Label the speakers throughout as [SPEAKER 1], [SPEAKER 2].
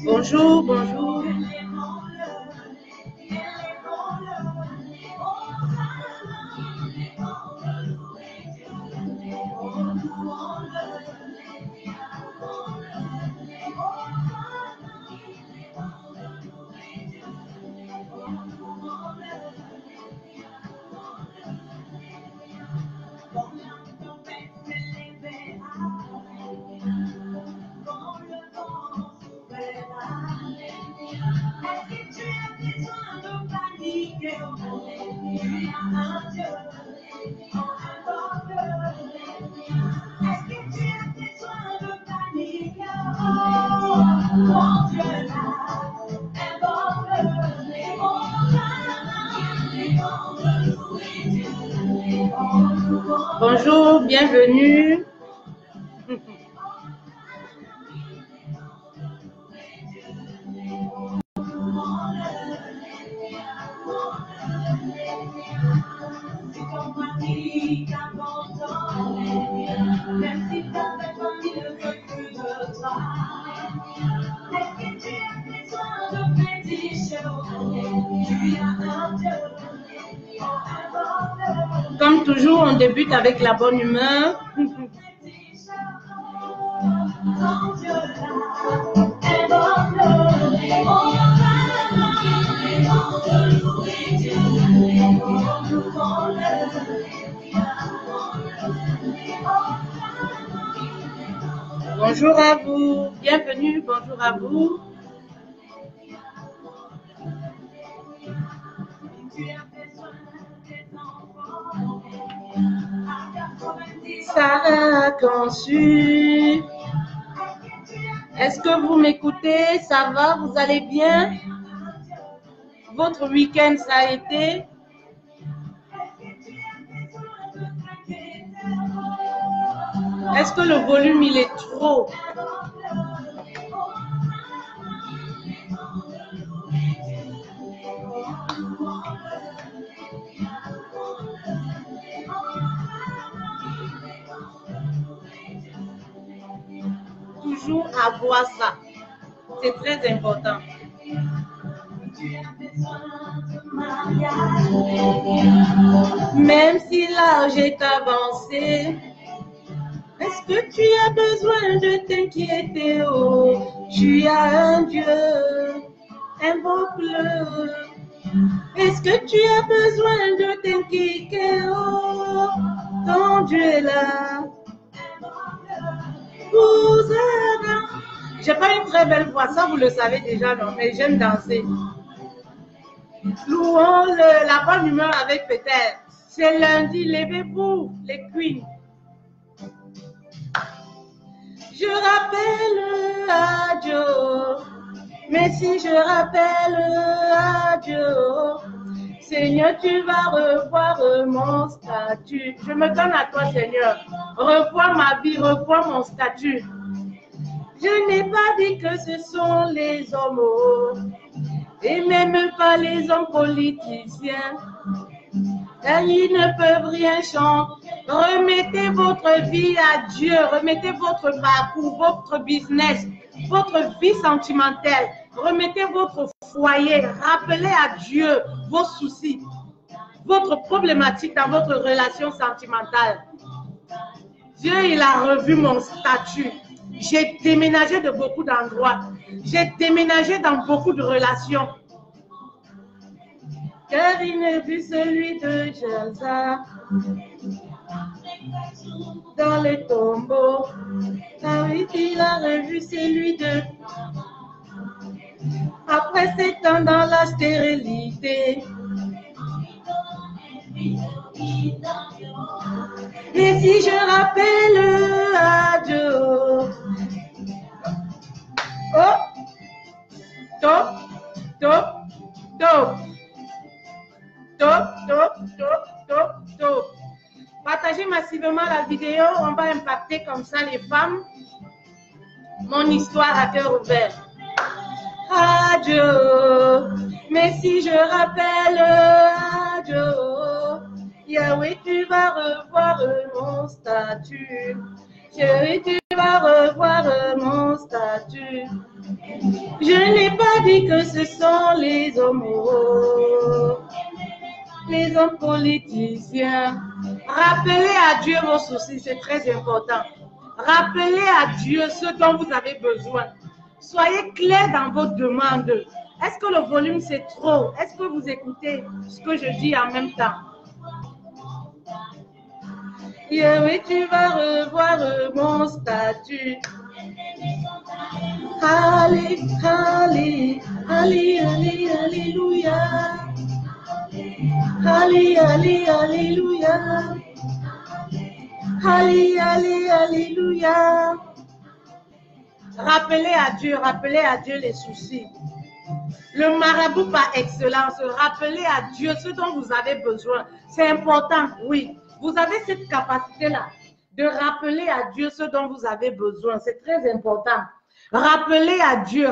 [SPEAKER 1] Bonjour, bonjour. Bonjour, bienvenue. Comme toujours, on débute avec la bonne humeur. Bonjour à vous, bienvenue, bonjour à vous. Sarah Conçu. Est-ce que vous m'écoutez? Ça va? Vous allez bien? Votre week-end, ça a été? Est-ce que le volume, il est trop? Toujours avoir ça. C'est très important. Même si l'âge est avancé, est-ce que tu as besoin de t'inquiéter? Oh, tu as un Dieu, invoque-le. Est-ce que tu as besoin de t'inquiéter? Oh, ton Dieu est là. J'ai pas une très belle voix, ça vous le savez déjà, non, mais j'aime danser. Louons la bonne humeur avec Peter. C'est lundi, levez-vous, les queens. Je rappelle à Dieu, mais si je rappelle à Dieu, Seigneur, tu vas revoir mon statut. Je me donne à toi, Seigneur. Revois ma vie, revois mon statut. Je n'ai pas dit que ce sont les hommes, et même pas les hommes politiciens, car ils ne peuvent rien changer. Remettez votre vie à Dieu, remettez votre parcours, votre business, votre vie sentimentale, remettez votre foyer, rappelez à Dieu vos soucis, votre problématique dans votre relation sentimentale. Dieu, il a revu mon statut. J'ai déménagé de beaucoup d'endroits. J'ai déménagé dans beaucoup de relations. Car il n'est vu celui de Jalza dans les tombeaux. Car il a revu celui de... Après 7 ans dans la stérilité. Et si je rappelle à Dieu, oh, top, top, top, top, top, top, top, top. Partagez massivement la vidéo, on va impacter comme ça les femmes. Mon histoire à cœur ouvert. À Dieu, mais si je rappelle à Dieu, Yahweh, tu vas revoir mon statut. Chérie, tu vas revoir mon statut. statut. Je n'ai pas dit que ce sont les hommes politiciens. Rappelez à Dieu vos soucis, c'est très important. Rappelez à Dieu ce dont vous avez besoin. Soyez clair dans vos demandes. Est-ce que le volume c'est trop? Est-ce que vous écoutez ce que je dis en même temps? Oui, tu vas revoir mon statut. Alléluia. Alléluia. Alléluia. Rappelez à Dieu les soucis. Le marabout par excellence, rappelez à Dieu ce dont vous avez besoin. C'est important, oui. Vous avez cette capacité-là de rappeler à Dieu ce dont vous avez besoin. C'est très important. Rappelez à Dieu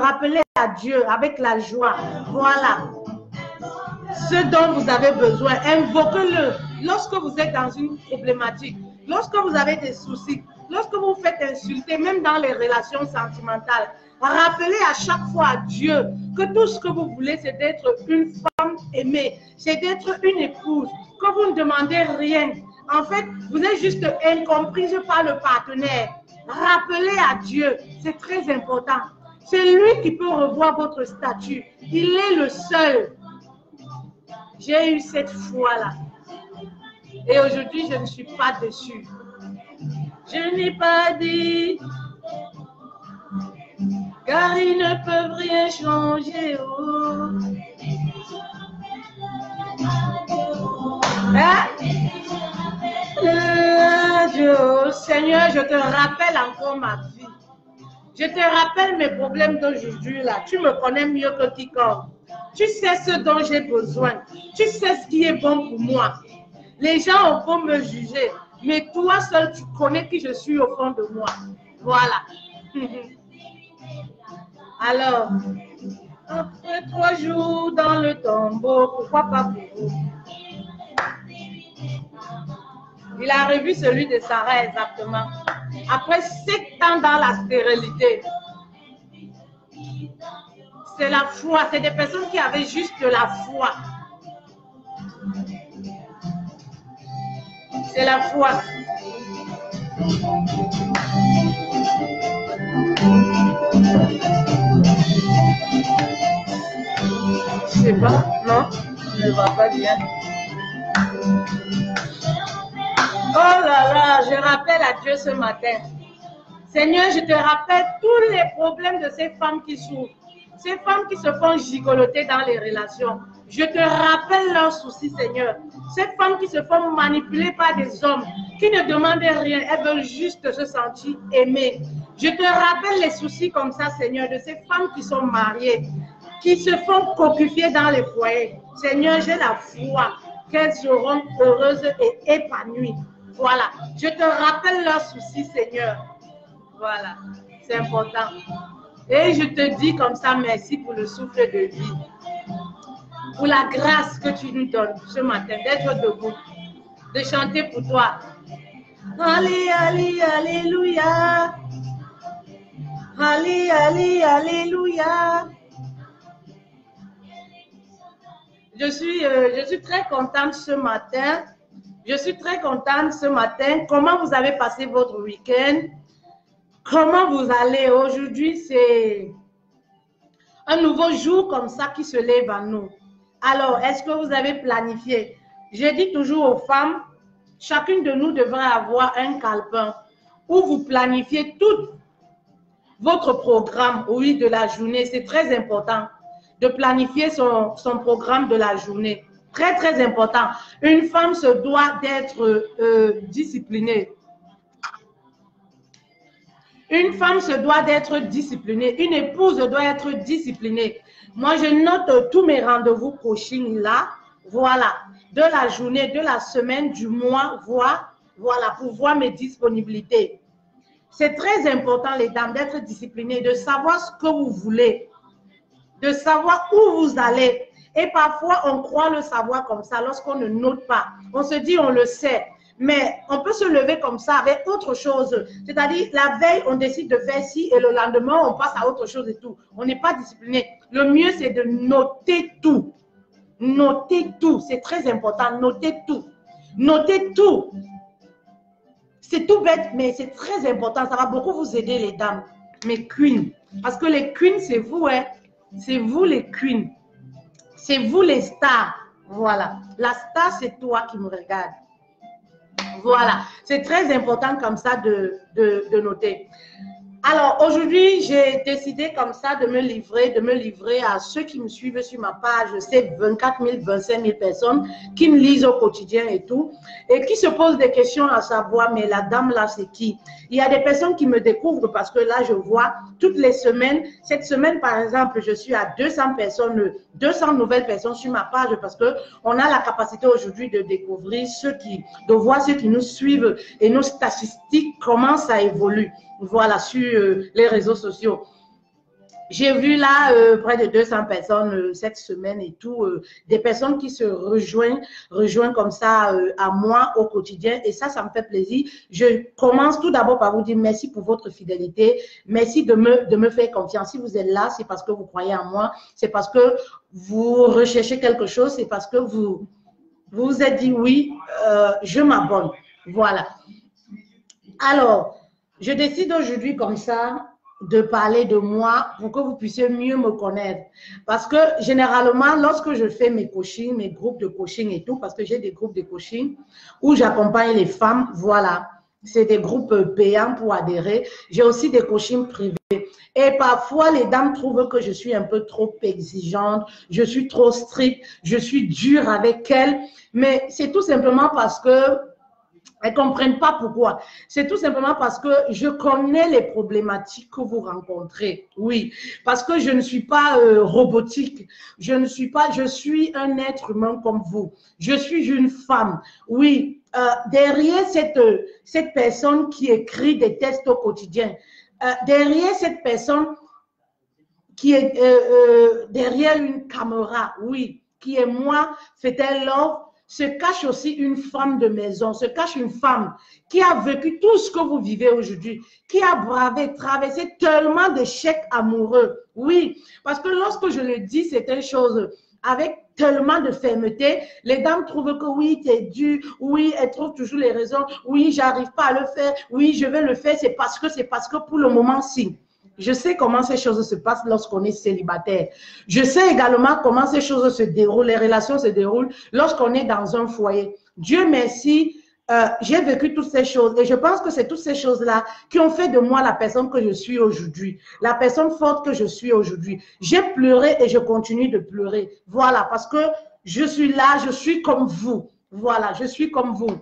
[SPEAKER 1] avec la joie. Voilà. Ce dont vous avez besoin, invoquez-le. Lorsque vous êtes dans une problématique, lorsque vous avez des soucis, lorsque vous vous faites insulter, même dans les relations sentimentales, rappelez à chaque fois à Dieu que tout ce que vous voulez, c'est d'être une femme aimée, c'est d'être une épouse, que vous ne demandez rien. En fait, vous êtes juste incomprise par le partenaire. Rappelez à Dieu, c'est très important. C'est lui qui peut revoir votre statut. Il est le seul. J'ai eu cette foi-là. Et aujourd'hui, je ne suis pas déçue. Je n'ai pas dit, car ils ne peuvent rien changer. Oh. Hein? Dieu, Seigneur, je te rappelle encore ma vie. Je te rappelle mes problèmes d'aujourd'hui là. Tu me connais mieux que quiconque. Tu sais ce dont j'ai besoin. Tu sais ce qui est bon pour moi. Les gens ont beau me juger, mais toi seul, tu connais qui je suis au fond de moi. Voilà. Alors, après 3 jours dans le tombeau, pourquoi pas pour vous? Il a revu celui de Sarah exactement. Après 7 ans dans la stérilité. C'est la foi. C'est des personnes qui avaient juste de la foi. C'est la foi. Je sais pas. Non, je ne vois pas bien. Oh là là, je rappelle à Dieu ce matin. Seigneur, je te rappelle tous les problèmes de ces femmes qui souffrent. Ces femmes qui se font gigoloter dans les relations. Je te rappelle leurs soucis, Seigneur. Ces femmes qui se font manipuler par des hommes qui ne demandent rien. Elles veulent juste se sentir aimées. Je te rappelle les soucis comme ça, Seigneur, de ces femmes qui sont mariées, qui se font cocufier dans les foyers. Seigneur, j'ai la foi qu'elles seront heureuses et épanouies. Voilà. Je te rappelle leurs soucis, Seigneur. Voilà. C'est important. Et je te dis comme ça, merci pour le souffle de vie. Pour la grâce que tu nous donnes ce matin, d'être debout, de chanter pour toi. Alléluia. Alléluia. Je suis très contente ce matin. Je suis très contente ce matin. Comment vous avez passé votre week-end? Comment vous allez? Aujourd'hui, c'est un nouveau jour comme ça qui se lève à nous. Alors, est-ce que vous avez planifié? Je dis toujours aux femmes, chacune de nous devrait avoir un calepin où vous planifiez tout votre programme, oui, de la journée. C'est très important de planifier son programme de la journée. Très, très important. Une femme se doit d'être disciplinée. Une femme se doit d'être disciplinée. Une épouse doit être disciplinée. Moi, je note tous mes rendez-vous coaching là. Voilà. De la journée, de la semaine, du mois, voilà, pour voir mes disponibilités. C'est très important, les dames, d'être disciplinées, de savoir ce que vous voulez, de savoir où vous allez. Et parfois, on croit le savoir comme ça lorsqu'on ne note pas. On se dit, on le sait. Mais on peut se lever comme ça avec autre chose. C'est-à-dire, la veille, on décide de faire ci et le lendemain, on passe à autre chose et tout. On n'est pas discipliné. Le mieux, c'est de noter tout. Notez tout. C'est très important. Notez tout. Notez tout. C'est tout bête, mais c'est très important. Ça va beaucoup vous aider, les dames, mes queens. Parce que les queens, c'est vous, hein. C'est vous, les queens. C'est vous, les stars. Voilà. La star, c'est toi qui me regarde. Voilà. C'est très important comme ça de noter. Alors, aujourd'hui, j'ai décidé comme ça de me livrer à ceux qui me suivent sur ma page. Je sais 24 000, 25 000 personnes qui me lisent au quotidien et tout, et qui se posent des questions à savoir, mais la dame là, c'est qui? Il y a des personnes qui me découvrent parce que là, je vois toutes les semaines. Cette semaine, par exemple, je suis à 200 personnes, 200 nouvelles personnes sur ma page parce que on a la capacité aujourd'hui de découvrir de voir ceux qui nous suivent et nos statistiques, comment ça évolue. Voilà, sur les réseaux sociaux. J'ai vu là près de 200 personnes cette semaine et tout, des personnes qui se rejoignent comme ça à moi au quotidien et ça me fait plaisir. Je commence tout d'abord par vous dire merci pour votre fidélité, merci de me faire confiance. Si vous êtes là, c'est parce que vous croyez en moi, c'est parce que vous recherchez quelque chose, c'est parce que vous vous êtes dit oui, je m'abonne. Voilà. Alors, je décide aujourd'hui comme ça de parler de moi pour que vous puissiez mieux me connaître. Parce que généralement, lorsque je fais mes coachings, mes groupes de coaching et tout, parce que j'ai des groupes de coaching où j'accompagne les femmes, voilà, c'est des groupes payants pour adhérer. J'ai aussi des coachings privés. Et parfois, les dames trouvent que je suis un peu trop exigeante, je suis trop stricte, je suis dure avec elles. Mais c'est tout simplement parce que elles ne comprennent pas pourquoi. C'est tout simplement parce que je connais les problématiques que vous rencontrez. Oui, parce que je ne suis pas robotique. Je suis un être humain comme vous. Je suis une femme. Oui, derrière cette personne qui écrit des textes au quotidien, derrière cette personne qui est derrière une caméra, oui, qui est moi, Fetel Love, se cache aussi une femme de maison, se cache une femme qui a vécu tout ce que vous vivez aujourd'hui, qui a traversé tellement d'échecs amoureux. Oui, parce que lorsque je le dis, c'est une chose avec tellement de fermeté, les dames trouvent que oui, tu es dur, oui, elles trouvent toujours les raisons, oui, j'arrive pas à le faire, oui, je vais le faire, c'est parce que pour le moment, si. Je sais comment ces choses se passent lorsqu'on est célibataire. Je sais également comment ces choses se déroulent, les relations se déroulent lorsqu'on est dans un foyer. Dieu merci, j'ai vécu toutes ces choses et je pense que c'est toutes ces choses-là qui ont fait de moi la personne que je suis aujourd'hui, la personne forte que je suis aujourd'hui. J'ai pleuré et je continue de pleurer. Voilà, parce que je suis là, je suis comme vous. Voilà, je suis comme vous.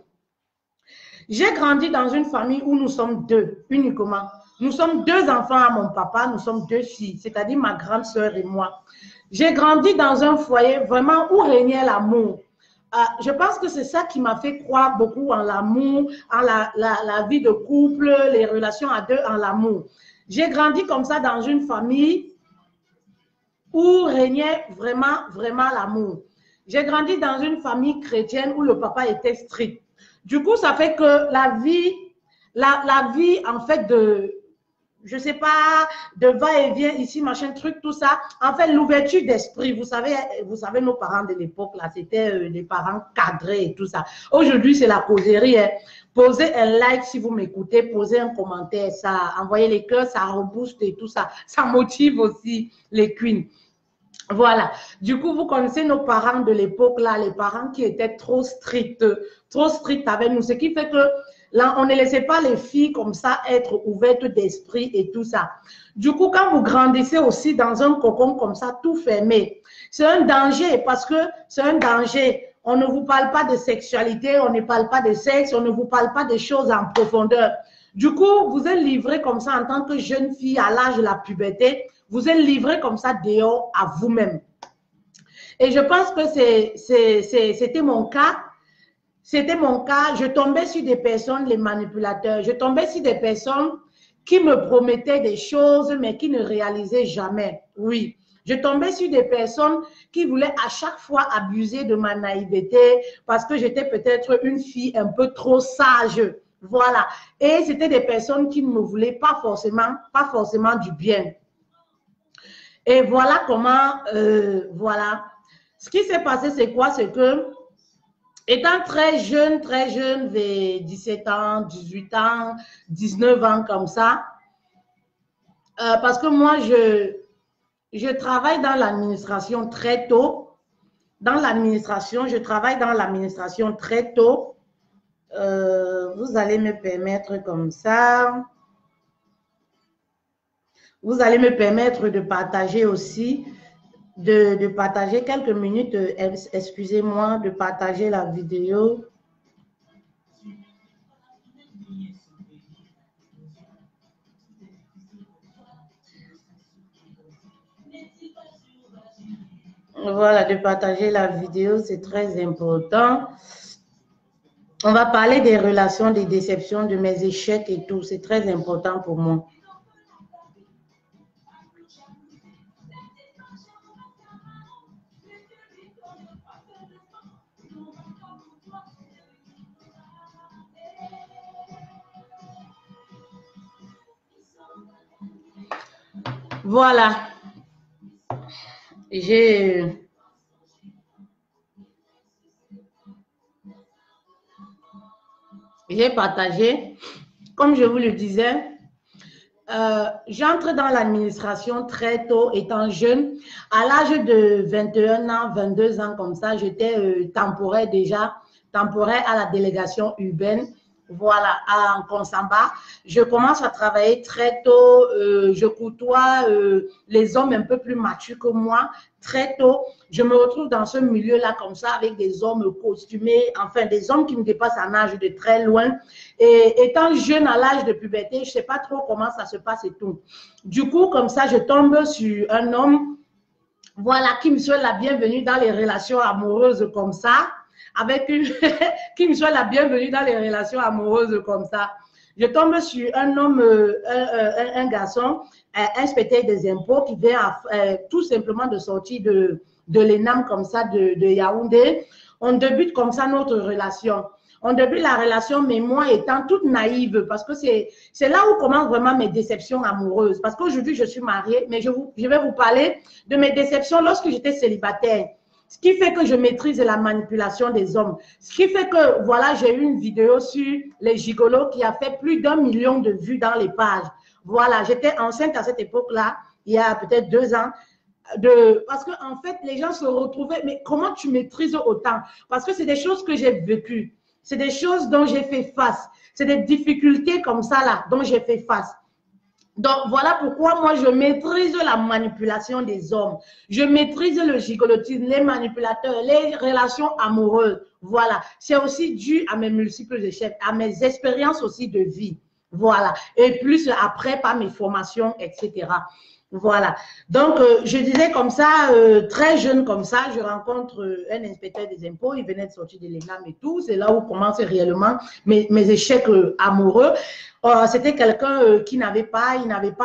[SPEAKER 1] J'ai grandi dans une famille où nous sommes deux, uniquement. Nous sommes deux enfants à mon papa, nous sommes deux filles, c'est-à-dire ma grande sœur et moi. J'ai grandi dans un foyer vraiment où régnait l'amour. Je pense que c'est ça qui m'a fait croire beaucoup en l'amour, en la vie de couple, les relations à deux, en l'amour. J'ai grandi comme ça dans une famille où régnait vraiment, vraiment l'amour. J'ai grandi dans une famille chrétienne où le papa était strict. Du coup, ça fait que la vie en fait je ne sais pas, de va-et-vient ici, machin, truc, tout ça. En fait, l'ouverture d'esprit, vous savez, nos parents de l'époque, là, c'était des parents cadrés et tout ça. Aujourd'hui, c'est la causerie. Hein. Posez un like si vous m'écoutez, posez un commentaire, ça, envoyez les cœurs, ça rebooste et tout ça. Ça motive aussi les queens. Voilà. Du coup, vous connaissez nos parents de l'époque, là, les parents qui étaient trop stricts avec nous. Ce qui fait que là, on ne laissait pas les filles comme ça être ouvertes d'esprit et tout ça. Du coup, quand vous grandissez aussi dans un cocon comme ça, tout fermé, c'est un danger parce que c'est un danger. On ne vous parle pas de sexualité, on ne parle pas de sexe, on ne vous parle pas de choses en profondeur. Du coup, vous êtes livré comme ça en tant que jeune fille à l'âge de la puberté, vous êtes livré comme ça dehors à vous-même. Et je pense que c'était mon cas. C'était mon cas, je tombais sur des personnes, les manipulateurs, je tombais sur des personnes qui me promettaient des choses, mais qui ne réalisaient jamais. Oui, Je tombais sur des personnes qui voulaient à chaque fois abuser de ma naïveté parce que j'étais peut-être une fille un peu trop sage. Voilà. Et c'était des personnes qui ne me voulaient pas forcément du bien. Et voilà comment, voilà. Ce qui s'est passé, c'est quoi? C'est que, étant très jeune, vers 17 ans, 18 ans, 19 ans, comme ça, parce que moi, je travaille dans l'administration très tôt. Dans l'administration, je travaille dans l'administration très tôt. Vous allez me permettre comme ça. Vous allez me permettre de partager aussi, de partager quelques minutes, excusez-moi, de partager la vidéo. Voilà, de partager la vidéo, c'est très important. On va parler des relations, des déceptions, de mes échecs et tout. C'est très important pour moi. Voilà. J'ai partagé, comme je vous le disais, j'entre dans l'administration très tôt, étant jeune. À l'âge de 21 ans, 22 ans, comme ça, j'étais temporaire déjà, temporaire à la délégation urbaine. Voilà, en Consamba. Je commence à travailler très tôt. Je côtoie les hommes un peu plus matures que moi très tôt. Je me retrouve dans ce milieu-là comme ça avec des hommes costumés, enfin des hommes qui me dépassent en âge de très loin. Et étant jeune à l'âge de puberté, je ne sais pas trop comment ça se passe et tout. Du coup, comme ça, je tombe sur un homme, voilà, qui me souhaite la bienvenue dans les relations amoureuses comme ça. Avec une qui me soit la bienvenue dans les relations amoureuses comme ça. Je tombe sur un homme, un garçon, inspecteur des impôts qui vient tout simplement de sortir de l'ENAM comme ça, de Yaoundé. On débute comme ça notre relation. On débute la relation, mais moi étant toute naïve, parce que c'est là où commencent vraiment mes déceptions amoureuses. Parce qu'aujourd'hui, je suis mariée, mais je vais vous parler de mes déceptions lorsque j'étais célibataire. Ce qui fait que je maîtrise la manipulation des hommes. Ce qui fait que, voilà, j'ai eu une vidéo sur les gigolos qui a fait plus d'1 million de vues dans les pages. Voilà, j'étais enceinte à cette époque-là, il y a peut-être 2 ans. Parce qu'en fait, les gens se retrouvaient, mais comment tu maîtrises autant? Parce que c'est des choses que j'ai vécues. C'est des choses dont j'ai fait face. C'est des difficultés comme ça, là, dont j'ai fait face. Donc, voilà pourquoi moi, je maîtrise la manipulation des hommes. Je maîtrise le gigolotisme, les manipulateurs, les relations amoureuses. Voilà. C'est aussi dû à mes multiples échecs, à mes expériences aussi de vie. Voilà. Et plus après, par mes formations, etc. Voilà. Donc, je disais comme ça, très jeune comme ça, je rencontre un inspecteur des impôts, il venait de sortir de l'ENAM et tout. C'est là où commencent réellement mes échecs amoureux. C'était quelqu'un qui n'avait pas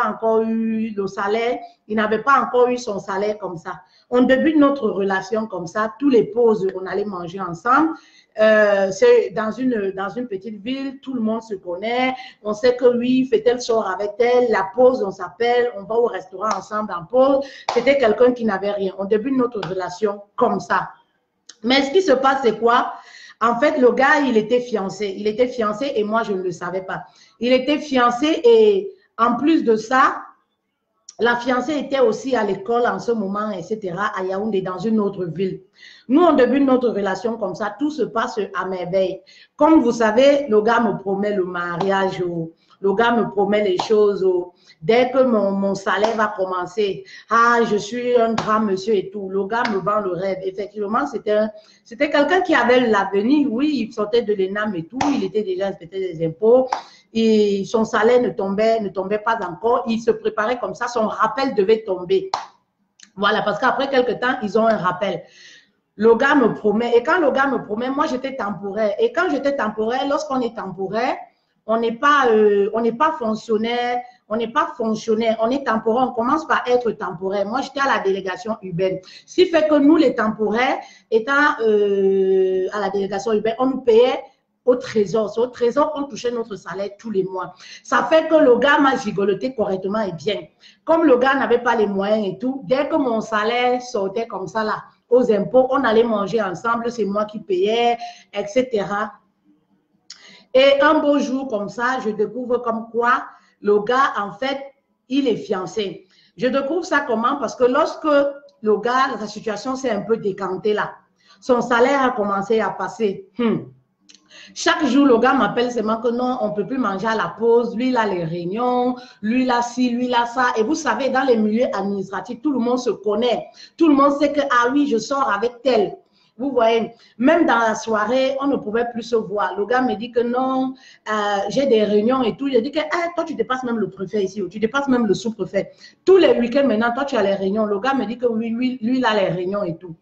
[SPEAKER 1] encore eu le salaire, il n'avait pas encore eu son salaire comme ça. On débute notre relation comme ça, tous les pauses, on allait manger ensemble. C'est dans une petite ville, tout le monde se connaît, on sait que lui, fait tel sort avec elle, la pause, on s'appelle, on va au restaurant ensemble en pause. C'était quelqu'un qui n'avait rien. On débute notre relation comme ça. Mais ce qui se passe, c'est quoi? En fait, le gars, il était fiancé. Il était fiancé et moi, je ne le savais pas. Il était fiancé et en plus de ça, la fiancée était aussi à l'école en ce moment, etc., à Yaoundé, dans une autre ville. Nous, on débute notre relation comme ça, tout se passe à merveille. Comme vous savez, le gars me promet le mariage, le gars me promet les choses. Dès que mon salaire va commencer, ah, je suis un grand monsieur et tout. Le gars me vend le rêve. Effectivement, c'était quelqu'un qui avait l'avenir. Oui, il sortait de l'ENAM et tout. Il était déjà inspecteur des impôts. Et son salaire ne tombait pas encore. Il se préparait comme ça. Son rappel devait tomber. Voilà, parce qu'après quelques temps, ils ont un rappel. Le gars me promet. Et quand le gars me promet, moi, j'étais temporaire. Et quand j'étais temporaire, lorsqu'on est temporaire, on n'est pas fonctionnaire, On n'est pas fonctionnaire, on est temporaire, on commence par être temporaire. Moi, j'étais à la délégation urbaine. Ce qui fait que nous, les temporaires, étant à la délégation urbaine, on nous payait au trésor. C'est au trésor qu'on touchait notre salaire tous les mois. Ça fait que le gars m'a gigoloté correctement et bien. Comme le gars n'avait pas les moyens et tout, dès que mon salaire sortait comme ça là, aux impôts, on allait manger ensemble, c'est moi qui payais, etc. Et un beau jour comme ça, je découvre comme quoi le gars, en fait, il est fiancé. Je découvre ça comment? Parce que lorsque le gars, sa situation s'est un peu décantée là, son salaire a commencé à passer. Chaque jour, le gars m'appelle seulement que non, on ne peut plus manger à la pause. Lui, il a les réunions, lui, il a ci, lui, il a ça. Et vous savez, dans les milieux administratifs, tout le monde se connaît. Tout le monde sait que, ah oui, je sors avec tel. Vous voyez, même dans la soirée, on ne pouvait plus se voir. Le gars me dit que non, j'ai des réunions et tout. Je dis que toi, tu dépasses même le préfet ici, ou tu dépasses même le sous-préfet. Tous les week-ends maintenant, toi, tu as les réunions. Le gars me dit que oui, lui, il a les réunions et tout.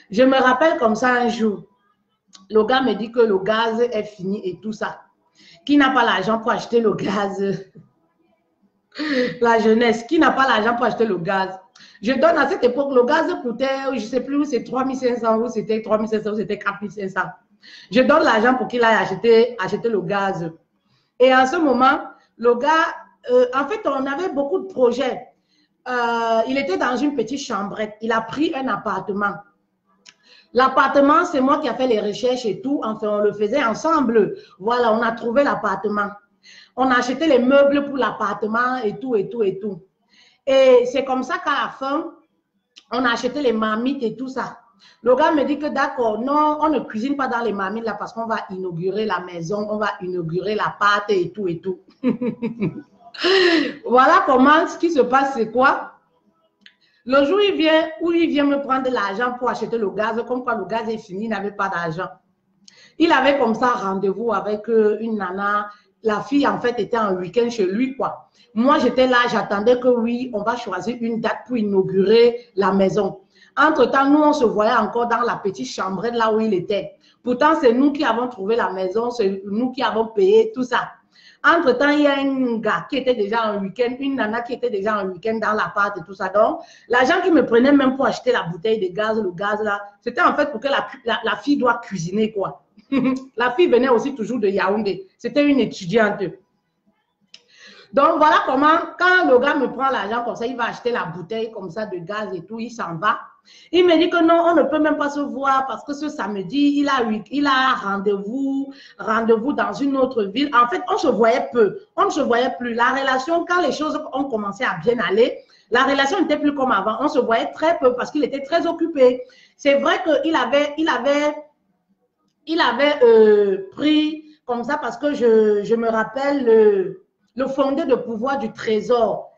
[SPEAKER 1] Je me rappelle comme ça un jour. Le gars me dit que le gaz est fini et tout ça. Qui n'a pas l'argent pour acheter le gaz? La jeunesse. Qui n'a pas l'argent pour acheter le gaz? Je donne à cette époque, le gaz coûtait, je ne sais plus où c'est 3500, où c'était 3500, où c'était 4500. Je donne l'argent pour qu'il aille acheter le gaz. Et en ce moment, le gars, en fait, on avait beaucoup de projets. Il était dans une petite chambrette. Il a pris un appartement. L'appartement, c'est moi qui ai fait les recherches et tout. Enfin, on le faisait ensemble. Voilà, on a trouvé l'appartement. On a acheté les meubles pour l'appartement et tout, et tout, et tout. Et c'est comme ça qu'à la fin, on a acheté les marmites et tout ça. Le gars me dit que d'accord, non, on ne cuisine pas dans les marmites là parce qu'on va inaugurer la maison, on va inaugurer l'appart et tout, et tout. Voilà comment ce qui se passe, c'est quoi? Le jour où il vient me prendre de l'argent pour acheter le gaz, comme quoi le gaz est fini, il n'avait pas d'argent. Il avait comme ça rendez-vous avec une nana. La fille, en fait, était en week-end chez lui, quoi. Moi, j'étais là, j'attendais que oui, on va choisir une date pour inaugurer la maison. Entre-temps, nous, on se voyait encore dans la petite chambrette là où il était. Pourtant, c'est nous qui avons trouvé la maison, c'est nous qui avons payé tout ça. Entre-temps, il y a un gars qui était déjà en week-end, une nana qui était déjà en week-end dans l'appart et tout ça. Donc, l'argent qui me prenait même pour acheter la bouteille de gaz, le gaz là, c'était en fait pour que la fille doit cuisiner, quoi. La fille venait aussi toujours de Yaoundé. C'était une étudiante. Donc, voilà comment, quand le gars me prend l'argent comme ça, il va acheter la bouteille comme ça de gaz et tout, il s'en va. Il me dit que non, on ne peut même pas se voir parce que ce samedi, il a rendez-vous dans une autre ville. En fait, on se voyait peu, on ne se voyait plus. La relation, quand les choses ont commencé à bien aller, la relation n'était plus comme avant. On se voyait très peu parce qu'il était très occupé. C'est vrai qu'il avait pris comme ça parce que je me rappelle le fondé de pouvoir du trésor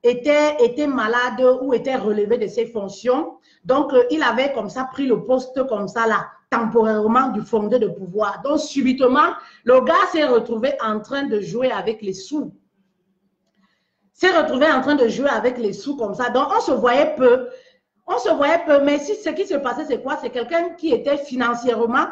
[SPEAKER 1] était malade ou était relevé de ses fonctions. Donc, il avait comme ça pris le poste comme ça là, temporairement du fondé de pouvoir. Donc, subitement, le gars s'est retrouvé en train de jouer avec les sous. S'est retrouvé en train de jouer avec les sous comme ça. Donc, on se voyait peu. On se voyait peu, mais si ce qui se passait, c'est quoi? C'est quelqu'un qui était financièrement,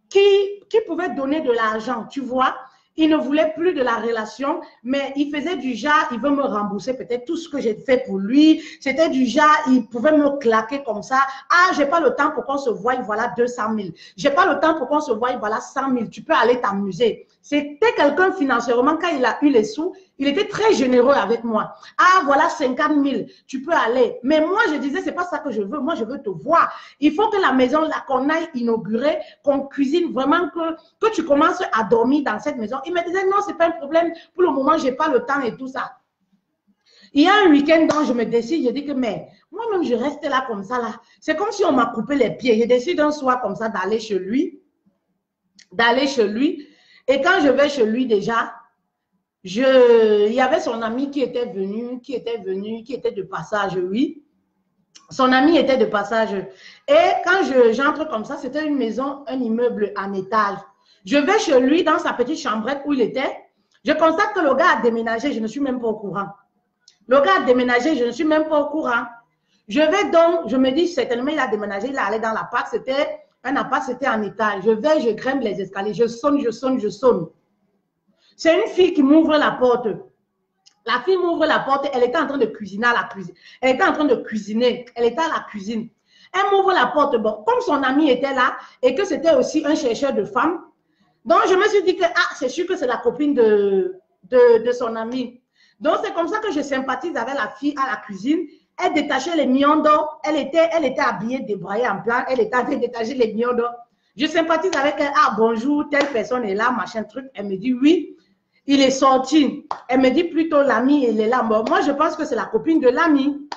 [SPEAKER 1] qui pouvait donner de l'argent, tu vois. Il ne voulait plus de la relation, mais il faisait du genre, il veut me rembourser peut-être tout ce que j'ai fait pour lui. C'était du genre, il pouvait me claquer comme ça. Ah, j'ai pas le temps pour qu'on se voie, voilà 200 000. J'ai pas le temps pour qu'on se voie, voilà 100 000. Tu peux aller t'amuser. C'était quelqu'un financièrement, quand il a eu les sous, il était très généreux avec moi. Ah, voilà 50 000, tu peux aller. Mais moi, je disais, c'est pas ça que je veux. Moi, je veux te voir. Il faut que la maison, là, qu'on aille inaugurer, qu'on cuisine vraiment, que tu commences à dormir dans cette maison. Il me disait, non, c'est pas un problème. Pour le moment, j'ai pas le temps et tout ça. Il y a un week-end dont je me décide, je dis que, mais moi-même, je reste là comme ça, là. C'est comme si on m'a coupé les pieds. Je décide un soir comme ça d'aller chez lui. Et quand je vais chez lui déjà, il y avait son ami qui était venu, qui était de passage, oui. Son ami était de passage. Et quand j'entre comme ça, c'était une maison, un immeuble en étage. Je vais chez lui dans sa petite chambrette où il était. Je constate que le gars a déménagé, je ne suis même pas au courant. Le gars a déménagé, je ne suis même pas au courant. Je vais donc, je me dis, certainement, il a déménagé, il est allé dans l'appart, c'était un appart, c'était en étage. Je vais, je grimpe les escaliers, je sonne. C'est une fille qui m'ouvre la porte. La fille m'ouvre la porte, elle était en train de cuisiner à la cuisine. Elle était en train de cuisiner, elle était à la cuisine. Elle m'ouvre la porte, bon, comme son ami était là et que c'était aussi un chercheur de femmes, donc je me suis dit que, ah, c'est sûr que c'est la copine de son ami. Donc c'est comme ça que je sympathise avec la fille à la cuisine. Elle détachait les millions d'or, elle était habillée, débraillée en plan, elle était en train de détacher les millions d'or. Je sympathise avec elle, ah bonjour, telle personne est là, machin truc. Elle me dit oui. Il est sorti. Elle me dit plutôt l'ami, il est là. Bon, moi, je pense que c'est la copine de l'ami.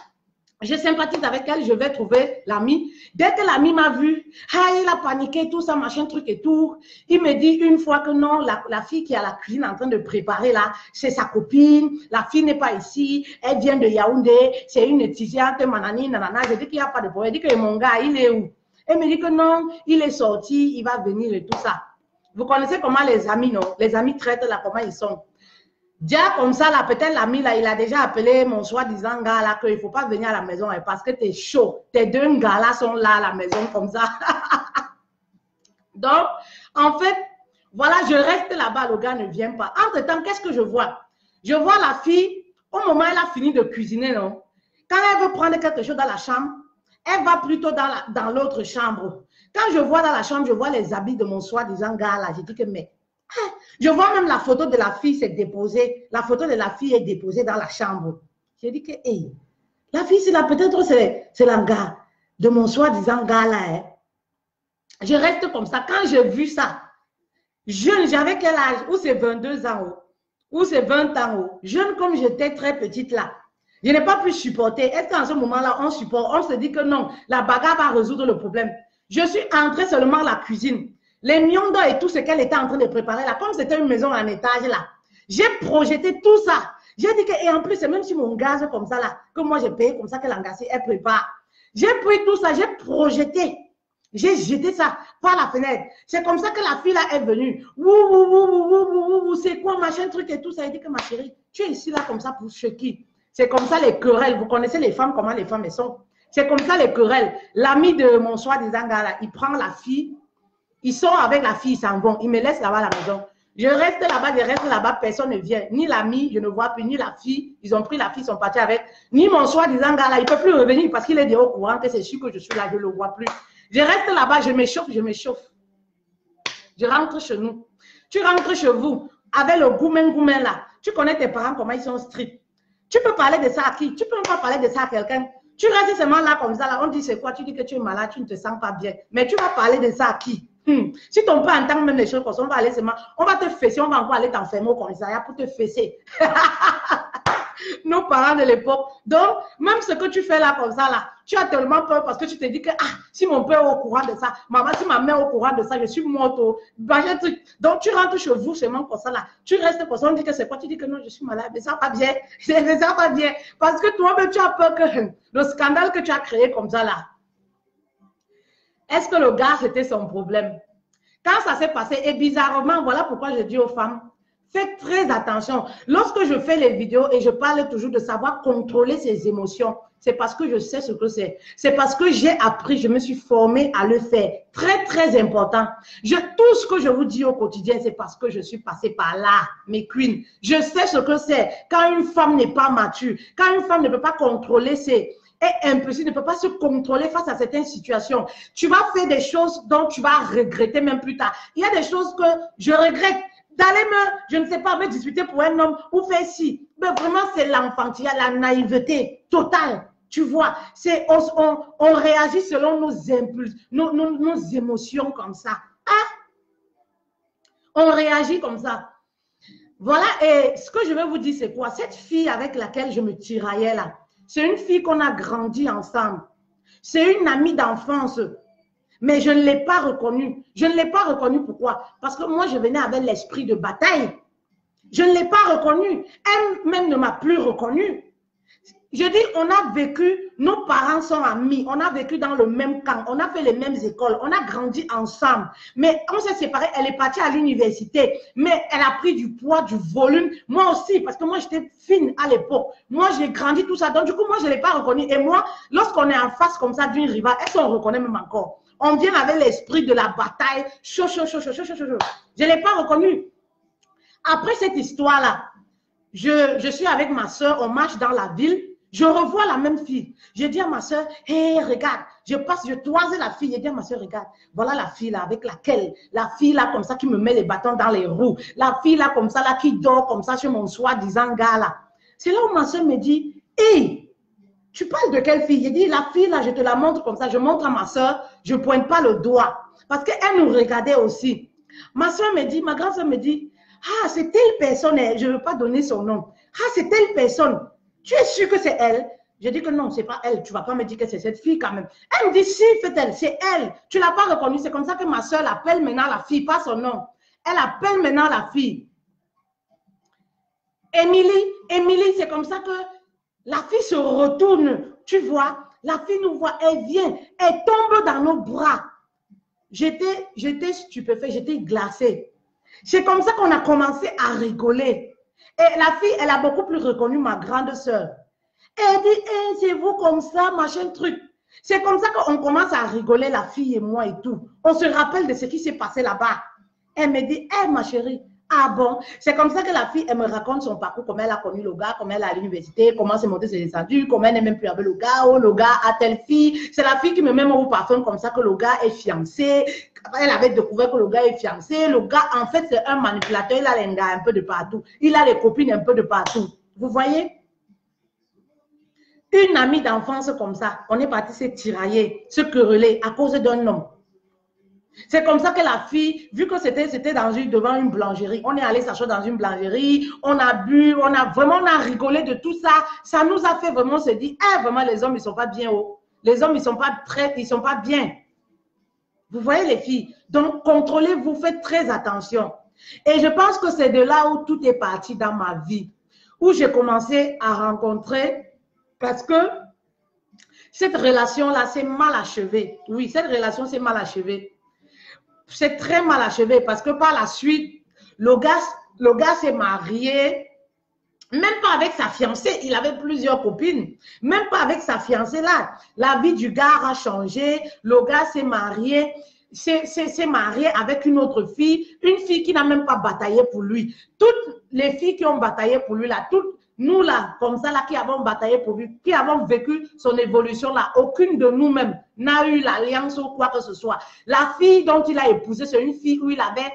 [SPEAKER 1] Je sympathise avec elle, je vais trouver l'ami. Dès que l'ami m'a vu, ah, il a paniqué, tout ça, machin, truc et tout. Il me dit une fois que non, la fille qui est à la cuisine en train de préparer là, c'est sa copine. La fille n'est pas ici, elle vient de Yaoundé, c'est une étudiante, manani, nanana. Je dis qu'il n'y a pas de problème. Je dis que mon gars, il est où? Elle me dit que non, il est sorti, il va venir et tout ça. Vous connaissez comment les amis, non? Les amis traitent là, comment ils sont. Déjà comme ça, là, peut-être l'ami, là, il a déjà appelé mon soi-disant gars, là, qu'il ne faut pas venir à la maison, hein, parce que tu es chaud. Tes deux gars, là, sont là à la maison, comme ça. Donc, en fait, voilà, je reste là-bas, le gars ne vient pas. Entre-temps, qu'est-ce que je vois? Je vois la fille, au moment où elle a fini de cuisiner, non? Quand elle veut prendre quelque chose dans la chambre, elle va plutôt dans l'autre chambre. Quand je vois dans la chambre, je vois les habits de mon soi-disant gars, là, je dis que, mais... Je vois même la photo de la fille s'est déposée. La photo de la fille est déposée dans la chambre. J'ai dit que, hey, la fille, c'est là, peut-être c'est la gars de mon soi-disant gars là. Hein. Je reste comme ça. Quand j'ai vu ça, jeune, j'avais quel âge? Ou c'est 22 ans, ou c'est 20 ans. Jeune comme j'étais très petite là. Je n'ai pas pu supporter. Est-ce qu'en ce moment-là, on supporte? On se dit que non, la bagarre va résoudre le problème. Je suis entrée seulement à la cuisine. Les millions d'or et tout ce qu'elle était en train de préparer là, comme c'était une maison en étage là, j'ai projeté tout ça. J'ai dit que, et en plus, c'est même si mon gaz comme ça là, que moi j'ai payé comme ça qu'elle engassé, elle prépare. J'ai pris tout ça, j'ai projeté. J'ai jeté ça par la fenêtre. C'est comme ça que la fille là est venue. C'est quoi machin truc et tout ça. Elle dit que ma chérie, tu es ici là comme ça pour qui? C'est comme ça les querelles. Vous connaissez les femmes, comment les femmes elles sont. C'est comme ça les querelles. L'ami de mon soi-disant gars là, il prend la fille. Ils sont avec la fille, ils s'en vont. Ils me laissent là-bas à la maison. Je reste là-bas, personne ne vient. Ni l'ami, je ne vois plus, ni la fille. Ils ont pris la fille, ils sont partis avec. Ni mon soi-disant gars là, il ne peut plus revenir parce qu'il est déjà au courant que c'est sûr que je suis là, je ne le vois plus. Je reste là-bas, je m'échauffe. Je rentre chez nous. Tu rentres chez vous avec le goumen là. Tu connais tes parents, comment ils sont stricts. Tu peux parler de ça à qui? Tu peux pas parler de ça à quelqu'un. Tu restes seulement là comme ça, là. On dit c'est quoi? Tu dis que tu es malade, tu ne te sens pas bien. Mais tu vas parler de ça à qui? Si ton père entend même les choses comme ça, on va aller seulement, on va te fesser, on va encore aller t'enfermer au commissariat pour te fesser. Nos parents de l'époque. Donc, même ce que tu fais là comme ça, là, tu as tellement peur parce que tu te dis que, ah, si mon père est au courant de ça, maman, si ma mère est au courant de ça, je suis morte. Donc, tu rentres chez vous seulement comme ça, là. Tu restes comme ça, on dit que c'est quoi? Tu dis que non, je suis malade, mais ça va bien. Mais ça va bien. Parce que toi-même, tu as peur que le scandale que tu as créé comme ça, là, est-ce que le gars, c'était son problème? Quand ça s'est passé, et bizarrement, voilà pourquoi je dis aux femmes, faites très attention. Lorsque je fais les vidéos et je parle toujours de savoir contrôler ses émotions, c'est parce que je sais ce que c'est. C'est parce que j'ai appris, je me suis formée à le faire. Très, très important. Tout ce que je vous dis au quotidien, c'est parce que je suis passée par là, mes queens. Je sais ce que c'est. Quand une femme n'est pas mature, quand une femme ne peut pas contrôler ses... est impulsif, ne peut pas se contrôler face à certaines situations. Tu vas faire des choses dont tu vas regretter même plus tard. Il y a des choses que je regrette. D'aller je ne sais pas, me disputer pour un homme ou faire ci. Mais vraiment, c'est l'enfantillage, la naïveté totale. Tu vois, on réagit selon nos impulses, nos émotions comme ça. Ah, on réagit comme ça. Voilà, et ce que je vais vous dire, c'est quoi? Cette fille avec laquelle je me tiraillais là, c'est une fille qu'on a grandi ensemble. C'est une amie d'enfance. Mais je ne l'ai pas reconnue. Je ne l'ai pas reconnue, pourquoi? Parce que moi, je venais avec l'esprit de bataille. Je ne l'ai pas reconnue. Elle-même ne m'a plus reconnue. Je dis, on a vécu, nos parents sont amis, on a vécu dans le même camp, on a fait les mêmes écoles, on a grandi ensemble. Mais on s'est séparés, elle est partie à l'université, mais elle a pris du poids, du volume. Moi aussi, parce que moi, j'étais fine à l'époque. Moi, j'ai grandi tout ça. Donc, du coup, moi, je ne l'ai pas reconnue. Et moi, lorsqu'on est en face comme ça d'une rivale, est-ce qu'on reconnaît même encore? On vient avec l'esprit de la bataille. Chaud, chaud, chaud, chaud, chaud, chaud, chaud. Je ne l'ai pas reconnue. Après cette histoire-là, je suis avec ma soeur, on marche dans la ville, je revois la même fille. Je dis à ma soeur, hé, regarde, je passe, je toise la fille. Je dis à ma soeur, regarde, voilà la fille là avec laquelle, la fille là comme ça qui me met les bâtons dans les roues, la fille là comme ça, là qui dort comme ça sur mon soi-disant gars là. C'est là où ma soeur me dit, hé, tu parles de quelle fille? Je dis, la fille là, je te la montre comme ça, je montre à ma soeur, je ne pointe pas le doigt. Parce qu'elle nous regardait aussi. Ma soeur me dit, ma grande soeur me dit, ah, c'est telle personne, je ne veux pas donner son nom. Ah, c'est telle personne. Tu es sûr que c'est elle? Je dis que non, ce n'est pas elle. Tu ne vas pas me dire que c'est cette fille quand même. Elle me dit, si, fait-elle, c'est elle. Tu ne l'as pas reconnue. C'est comme ça que ma soeur l'appelle maintenant la fille, pas son nom. Elle appelle maintenant la fille. Émilie, c'est comme ça que la fille se retourne. Tu vois, la fille nous voit, elle vient, elle tombe dans nos bras. J'étais stupéfaite, j'étais glacée. C'est comme ça qu'on a commencé à rigoler. Et la fille, elle a beaucoup plus reconnu ma grande sœur. Elle dit, hey, c'est vous comme ça, machin truc. C'est comme ça qu'on commence à rigoler, la fille et moi et tout. On se rappelle de ce qui s'est passé là-bas. Elle me dit, hey, ma chérie, ah bon? C'est comme ça que la fille, elle me raconte son parcours, comment elle a connu le gars, comment elle est à l'université, comment c'est monté, c'est descendu, comment elle n'est même plus avec le gars, oh, le gars a telle fille. C'est la fille qui me met mon parfum comme ça que le gars est fiancé. Elle avait découvert que le gars est fiancé. Le gars, en fait, c'est un manipulateur. Il a les gars un peu de partout. Il a les copines un peu de partout. Vous voyez? Une amie d'enfance comme ça, on est parti se tirailler, se quereller à cause d'un homme. C'est comme ça que la fille, vu que c'était devant une boulangerie, on est allé s'acheter dans une boulangerie, on a bu, on a rigolé de tout ça. Ça nous a fait vraiment se dire, eh, vraiment, les hommes, ils ne sont pas bien haut. Les hommes, ils ne sont pas bien. Vous voyez les filles? Donc, contrôlez-vous, faites très attention. Et je pense que c'est de là où tout est parti dans ma vie, où j'ai commencé à rencontrer, parce que cette relation-là, c'est mal achevé. Oui, cette relation, c'est mal achevé. C'est très mal achevé parce que par la suite, le gars s'est marié, même pas avec sa fiancée, il avait plusieurs copines, même pas avec sa fiancée là. La vie du gars a changé, le gars s'est marié avec une autre fille, une fille qui n'a même pas bataillé pour lui. Toutes les filles qui ont bataillé pour lui là, toutes nous là, comme ça là, qui avons bataillé pour lui, qui avons vécu son évolution là, aucune de nous-mêmes n'a eu l'alliance ou quoi que ce soit. La fille dont il a épousé, c'est une fille où il avait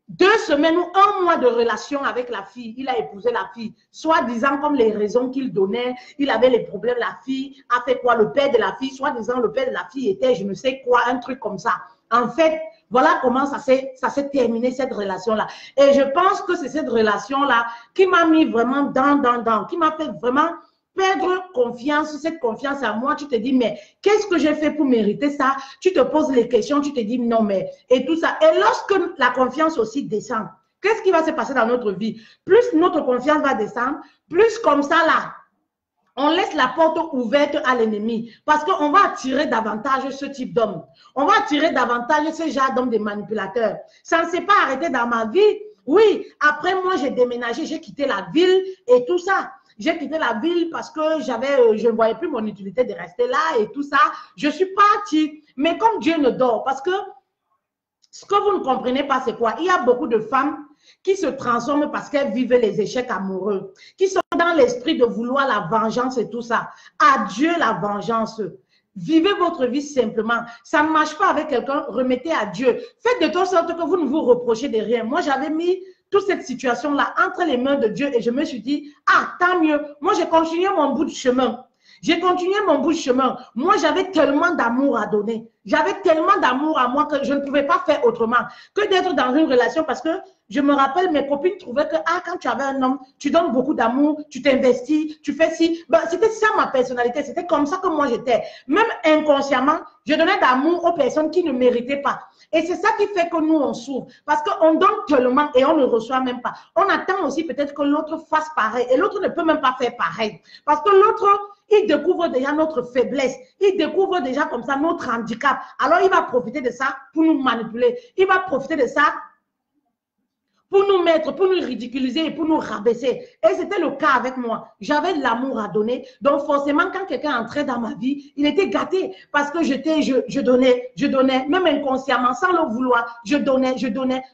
[SPEAKER 1] 2 semaines ou 1 mois de relation avec la fille. Il a épousé la fille, soi-disant comme les raisons qu'il donnait, il avait les problèmes, la fille a fait quoi? Le père de la fille, soi-disant le père de la fille était je ne sais quoi, un truc comme ça. En fait, voilà comment ça s'est terminé cette relation-là. Et je pense que c'est cette relation-là qui m'a mis vraiment qui m'a fait vraiment perdre confiance, cette confiance en moi. Tu te dis, mais qu'est-ce que j'ai fait pour mériter ça? Tu te poses les questions, tu te dis, non, mais, et tout ça. Et lorsque la confiance aussi descend, qu'est-ce qui va se passer dans notre vie? Plus notre confiance va descendre, plus comme ça, là, on laisse la porte ouverte à l'ennemi parce qu'on va attirer davantage ce type d'homme. On va attirer davantage ce genre d'homme des manipulateurs. Ça ne s'est pas arrêté dans ma vie. Oui, après moi, j'ai déménagé, j'ai quitté la ville et tout ça. J'ai quitté la ville parce que je ne voyais plus mon utilité de rester là et tout ça. Je suis partie. Mais comme Dieu ne dort, parce que ce que vous ne comprenez pas, c'est quoi? Il y a beaucoup de femmes qui se transforment parce qu'elles vivent les échecs amoureux, qui sont dans l'esprit de vouloir la vengeance et tout ça. Adieu la vengeance. Vivez votre vie simplement. Ça ne marche pas avec quelqu'un, remettez à Dieu. Faites de telle sorte que vous ne vous reprochez de rien. Moi, j'avais mis toute cette situation-là entre les mains de Dieu et je me suis dit, ah, tant mieux. Moi, j'ai continué mon bout de chemin. J'ai continué mon bout de chemin. Moi, j'avais tellement d'amour à donner. J'avais tellement d'amour à moi que je ne pouvais pas faire autrement que d'être dans une relation parce que je me rappelle, mes copines trouvaient que quand tu avais un homme, tu donnes beaucoup d'amour, tu t'investis, tu fais ci. Ben, c'était ça ma personnalité. C'était comme ça que moi j'étais. Même inconsciemment, je donnais d'amour aux personnes qui ne méritaient pas. Et c'est ça qui fait que nous, on souffre. Parce qu'on donne tellement et on ne reçoit même pas. On attend aussi peut-être que l'autre fasse pareil. Et l'autre ne peut même pas faire pareil. Parce que l'autre, il découvre déjà notre faiblesse. Il découvre déjà comme ça notre handicap. Alors, il va profiter de ça pour nous manipuler. Il va profiter de ça pour nous mettre, pour nous ridiculiser et pour nous rabaisser. Et c'était le cas avec moi. J'avais de l'amour à donner. Donc forcément, quand quelqu'un entrait dans ma vie, il était gâté parce que je donnais, même inconsciemment, sans le vouloir. Je donnais,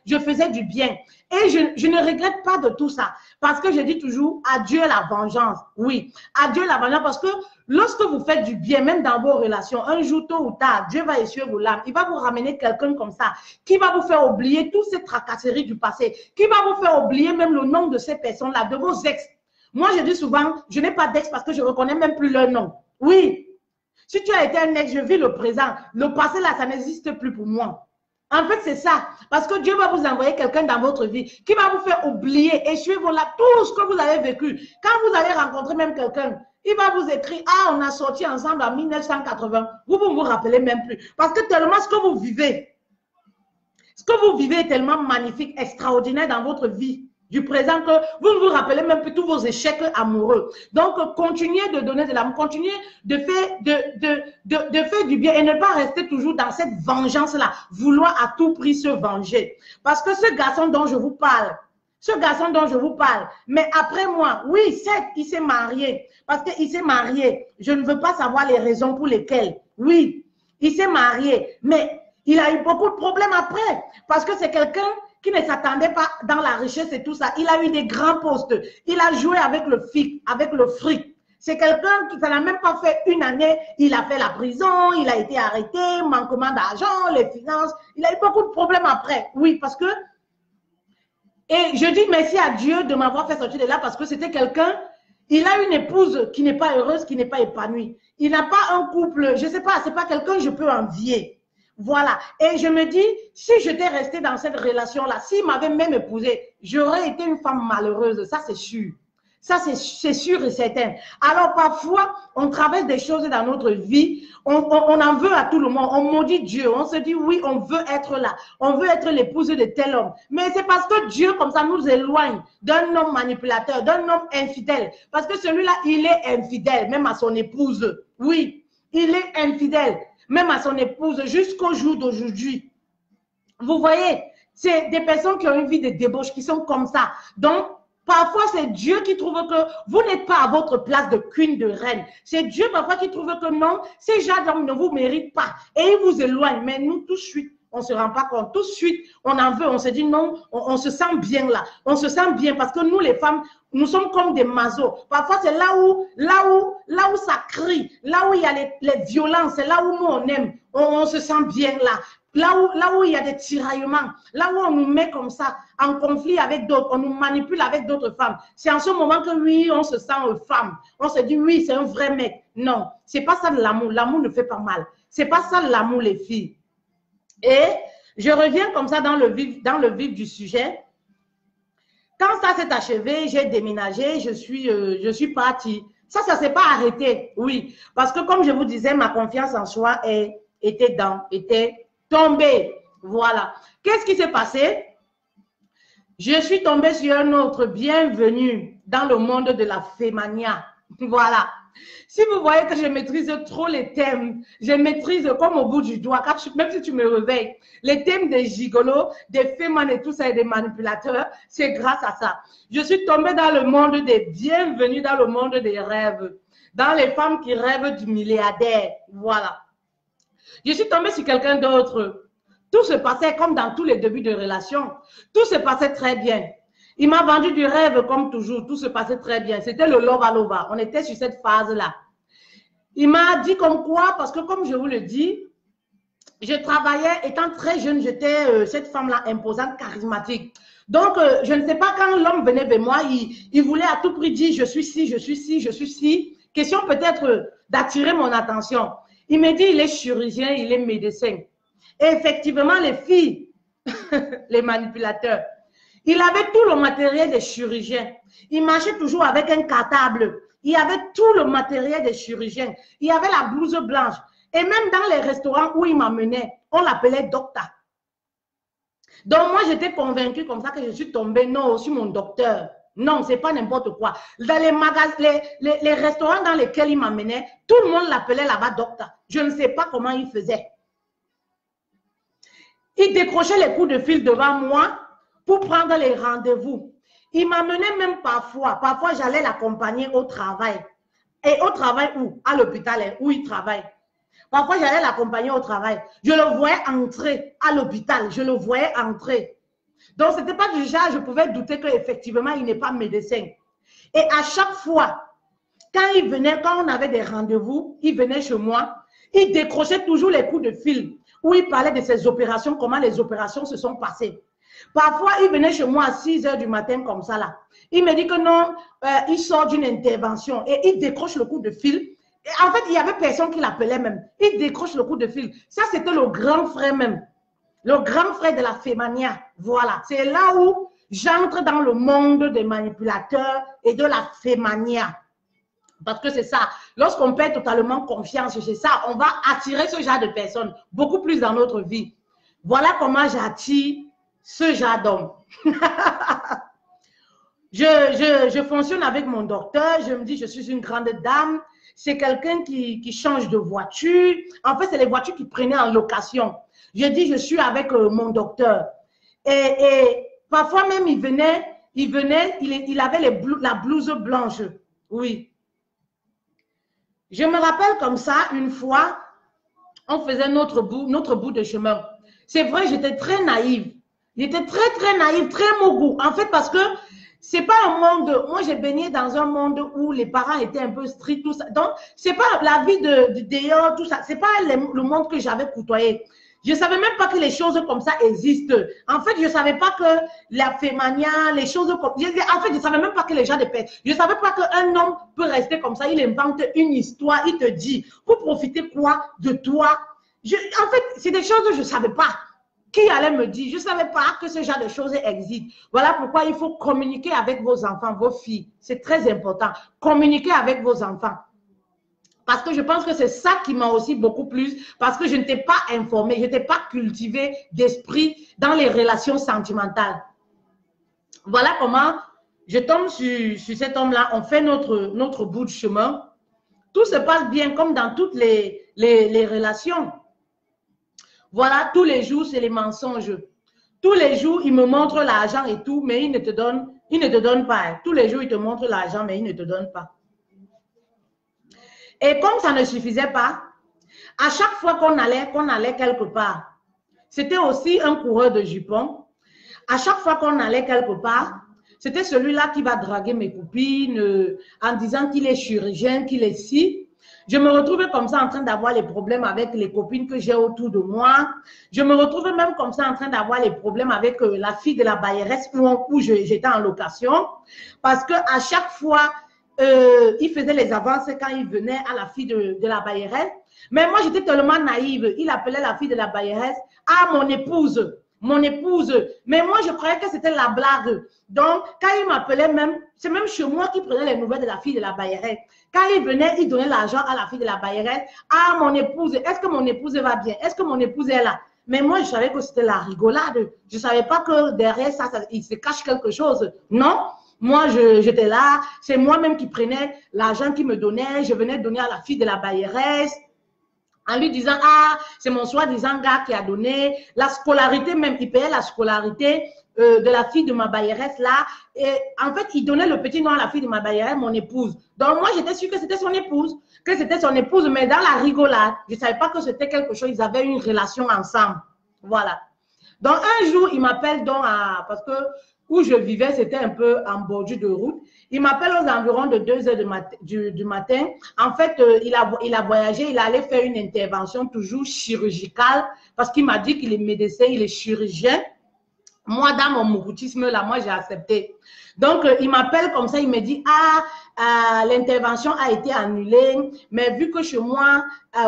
[SPEAKER 1] je faisais du bien. Et je ne regrette pas de tout ça parce que je dis toujours, adieu la vengeance. Oui, adieu la vengeance parce que lorsque vous faites du bien, même dans vos relations, un jour, tôt ou tard, Dieu va essuyer vos larmes. Il va vous ramener quelqu'un comme ça qui va vous faire oublier toutes ces tracasseries du passé, qui va vous faire oublier même le nom de ces personnes-là, de vos ex. Moi, je dis souvent, je n'ai pas d'ex parce que je ne reconnais même plus leur nom. Oui, si tu as été un ex, je vis le présent. Le passé, là, ça n'existe plus pour moi. En fait, c'est ça. Parce que Dieu va vous envoyer quelqu'un dans votre vie qui va vous faire oublier et suivre là tout ce que vous avez vécu. Quand vous allez rencontrer même quelqu'un, il va vous écrire, ah, on a sorti ensemble en 1980. Vous ne vous rappelez même plus. Parce que tellement ce que vous vivez est tellement magnifique, extraordinaire dans votre vie du présent que vous ne vous rappelez même plus tous vos échecs amoureux. Donc, continuez de donner de l'amour, continuez de faire du bien et ne pas rester toujours dans cette vengeance-là, vouloir à tout prix se venger. Parce que ce garçon dont je vous parle, mais après moi, oui, certes, il s'est marié, parce qu'il s'est marié. Je ne veux pas savoir les raisons pour lesquelles. Oui, il s'est marié, mais il a eu beaucoup de problèmes après, parce que c'est quelqu'un qui ne s'attendait pas dans la richesse et tout ça. Il a eu des grands postes. Il a joué avec le fric. C'est quelqu'un qui, ça n'a même pas fait une année. Il a fait la prison, il a été arrêté, manquement d'argent, les finances. Il a eu beaucoup de problèmes après. Oui, parce que... Et je dis merci à Dieu de m'avoir fait sortir de là parce que c'était quelqu'un... Il a une épouse qui n'est pas heureuse, qui n'est pas épanouie. Il n'a pas un couple, je ne sais pas, c'est pas quelqu'un que je peux envier. Voilà. Et je me dis, si j'étais restée dans cette relation-là, s'il m'avait même épousée, j'aurais été une femme malheureuse. Ça, c'est sûr. Ça, c'est sûr et certain. Alors, parfois, on traverse des choses dans notre vie. On en veut à tout le monde. On maudit Dieu. On se dit, oui, on veut être là. On veut être l'épouse de tel homme. Mais c'est parce que Dieu, comme ça, nous éloigne d'un homme manipulateur, d'un homme infidèle. Parce que celui-là, il est infidèle, même à son épouse. Oui, il est infidèle. Même à son épouse, jusqu'au jour d'aujourd'hui. Vous voyez, c'est des personnes qui ont une vie de débauche, qui sont comme ça. Donc, parfois, c'est Dieu qui trouve que vous n'êtes pas à votre place de queen, de reine. C'est Dieu parfois qui trouve que non, ces gens ne vous méritent pas. Et il vous éloigne. Mais nous, tout de suite, on ne se rend pas compte. Tout de suite, on en veut. On se dit non, on se sent bien là. On se sent bien parce que nous, les femmes, nous sommes comme des masos. Parfois, c'est là où ça crie, là où il y a les violences, c'est là où nous, on aime. On se sent bien là. Là où il y a des tiraillements, là où on nous met comme ça en conflit avec d'autres, on nous manipule avec d'autres femmes. C'est en ce moment que oui, on se sent femme. On se dit oui, c'est un vrai mec. Non, c'est pas ça de l'amour. L'amour ne fait pas mal. C'est pas ça de l'amour, les filles. Et je reviens comme ça dans le vif du sujet. Quand ça s'est achevé, j'ai déménagé, je suis partie. Ça ne s'est pas arrêté, oui. Parce que comme je vous disais, ma confiance en soi était tombée. Voilà. Qu'est-ce qui s'est passé? Je suis tombée sur un autre bienvenu dans le monde de la fémania. Voilà. Si vous voyez que je maîtrise trop les thèmes, je maîtrise comme au bout du doigt, même si tu me réveilles, les thèmes des gigolos, des fémans et tout ça et des manipulateurs, c'est grâce à ça. Je suis tombée dans le monde des bienvenus, dans le monde des rêves, dans les femmes qui rêvent du milliardaire. Voilà. Je suis tombée sur quelqu'un d'autre. Tout se passait comme dans tous les débuts de relation. Tout se passait très bien. Il m'a vendu du rêve comme toujours. Tout se passait très bien. C'était le lova lova. On était sur cette phase-là. Il m'a dit comme quoi, parce que comme je vous le dis, je travaillais, étant très jeune, j'étais cette femme-là imposante, charismatique. Donc, je ne sais pas, quand l'homme venait vers moi, il voulait à tout prix dire, je suis ci, je suis ci, je suis ci. Question peut-être d'attirer mon attention. Il me dit, il est chirurgien, il est médecin. Et effectivement, les filles, les manipulateurs, il avait tout le matériel des chirurgiens. Il marchait toujours avec un cartable. Il avait tout le matériel des chirurgiens. Il y avait la blouse blanche. Et même dans les restaurants où il m'amenait, on l'appelait docteur. Donc moi, j'étais convaincue comme ça que je suis tombée, non, sur mon docteur. Non, c'est pas n'importe quoi. Dans les magasins, les restaurants dans lesquels il m'amenait, tout le monde l'appelait là-bas docteur. Je ne sais pas comment il faisait. Il décrochait les coups de fil devant moi. pour prendre les rendez-vous. Il m'amenait même parfois j'allais l'accompagner au travail. Et au travail où? À l'hôpital où il travaille. Parfois j'allais l'accompagner au travail. Je le voyais entrer à l'hôpital, je le voyais entrer. Donc ce n'était pas du genre, je pouvais douter qu'effectivement il n'est pas médecin. Et à chaque fois, quand il venait, quand on avait des rendez-vous, il venait chez moi, il décrochait toujours les coups de fil où il parlait de ses opérations, comment les opérations se sont passées. Parfois, il venait chez moi à 6 h du matin comme ça là. Il me dit que non, il sort d'une intervention et il décroche le coup de fil. Et en fait, il n'y avait personne qui l'appelait même. Il décroche le coup de fil. Ça, c'était le grand frère même. Le grand frère de la Fémania. Voilà. C'est là où j'entre dans le monde des manipulateurs et de la Fémania. Parce que c'est ça. Lorsqu'on perd totalement confiance chez ça, on va attirer ce genre de personnes beaucoup plus dans notre vie. Voilà comment j'attire ce genre d'homme. je fonctionne avec mon docteur. Je me dis, je suis une grande dame. C'est quelqu'un qui change de voiture. En fait, c'est les voitures qu'il prenait en location. Je dis, je suis avec mon docteur. Et parfois même, il avait la blouse blanche. Oui. Je me rappelle comme ça, une fois, on faisait notre bout de chemin. C'est vrai, j'étais très naïve. J'étais très, très naïve, très mogou. En fait, parce que c'est pas un monde, moi j'ai baigné dans un monde où les parents étaient un peu stricts, tout ça. Donc, c'est pas la vie de dehors, tout ça. C'est pas le monde que j'avais côtoyé. Je savais même pas que les choses comme ça existent. En fait, je savais pas que la fémania, les choses comme... En fait, je savais même pas que les gens de paix. Je savais pas qu'un homme peut rester comme ça. Il invente une histoire, il te dit, pour profiter quoi de toi. En fait, c'est des choses que je savais pas. Qui allait me dire? Je ne savais pas que ce genre de choses existent. Voilà pourquoi il faut communiquer avec vos enfants, vos filles. C'est très important. Communiquer avec vos enfants. Parce que je pense que c'est ça qui m'a aussi beaucoup plu. Parce que je n'étais pas informée, je n'étais pas cultivée d'esprit dans les relations sentimentales. Voilà comment je tombe sur cet homme-là. On fait notre bout de chemin. Tout se passe bien comme dans toutes les relations. Voilà, tous les jours, c'est les mensonges. Tous les jours, il me montre l'argent et tout, mais il ne te donne pas. Tous les jours, il te montre l'argent, mais il ne te donne pas. Et comme ça ne suffisait pas, à chaque fois qu'on allait quelque part, c'était aussi un coureur de jupons. À chaque fois qu'on allait quelque part, c'était celui-là qui va draguer mes copines en disant qu'il est chirurgien, qu'il est ci. Je me retrouvais comme ça en train d'avoir les problèmes avec les copines que j'ai autour de moi. Je me retrouvais même comme ça en train d'avoir les problèmes avec la fille de la bailleresse où j'étais en location. Parce qu'à chaque fois, il faisait les avances quand il venait à la fille de la bailleresse. Mais moi, j'étais tellement naïve. Il appelait la fille de la bailleresse à mon épouse. Mon épouse. Mais moi, je croyais que c'était la blague. Donc, quand il m'appelait même, c'est même chez moi qui prenait les nouvelles de la fille de la bailleresse. Quand il venait, il donnait l'argent à la fille de la bailleresse. Ah, mon épouse, est-ce que mon épouse va bien? Est-ce que mon épouse est là? Mais moi, je savais que c'était la rigolade. Je ne savais pas que derrière ça, il se cache quelque chose. Non. Moi, j'étais là. C'est moi-même qui prenais l'argent qu'il me donnait. Je venais donner à la fille de la bailleresse. En lui disant, ah, c'est mon soi-disant gars qui a donné la scolarité même, il payait la scolarité de la fille de ma bailleresse là. Et en fait, il donnait le petit nom à la fille de ma bailleresse, mon épouse. Donc moi, j'étais sûre que c'était son épouse, mais dans la rigolade, je ne savais pas que c'était quelque chose, ils avaient une relation ensemble. Voilà. Donc un jour, il m'appelle donc parce que où je vivais, c'était un peu en bordure de route. Il m'appelle aux environs de 2 h du matin. En fait, il a voyagé, il allait faire une intervention toujours chirurgicale parce qu'il m'a dit qu'il est médecin, il est chirurgien. Moi, dans mon mouroutisme, là, moi, j'ai accepté. Donc, il m'appelle comme ça, il me dit, l'intervention a été annulée, mais vu que chez moi,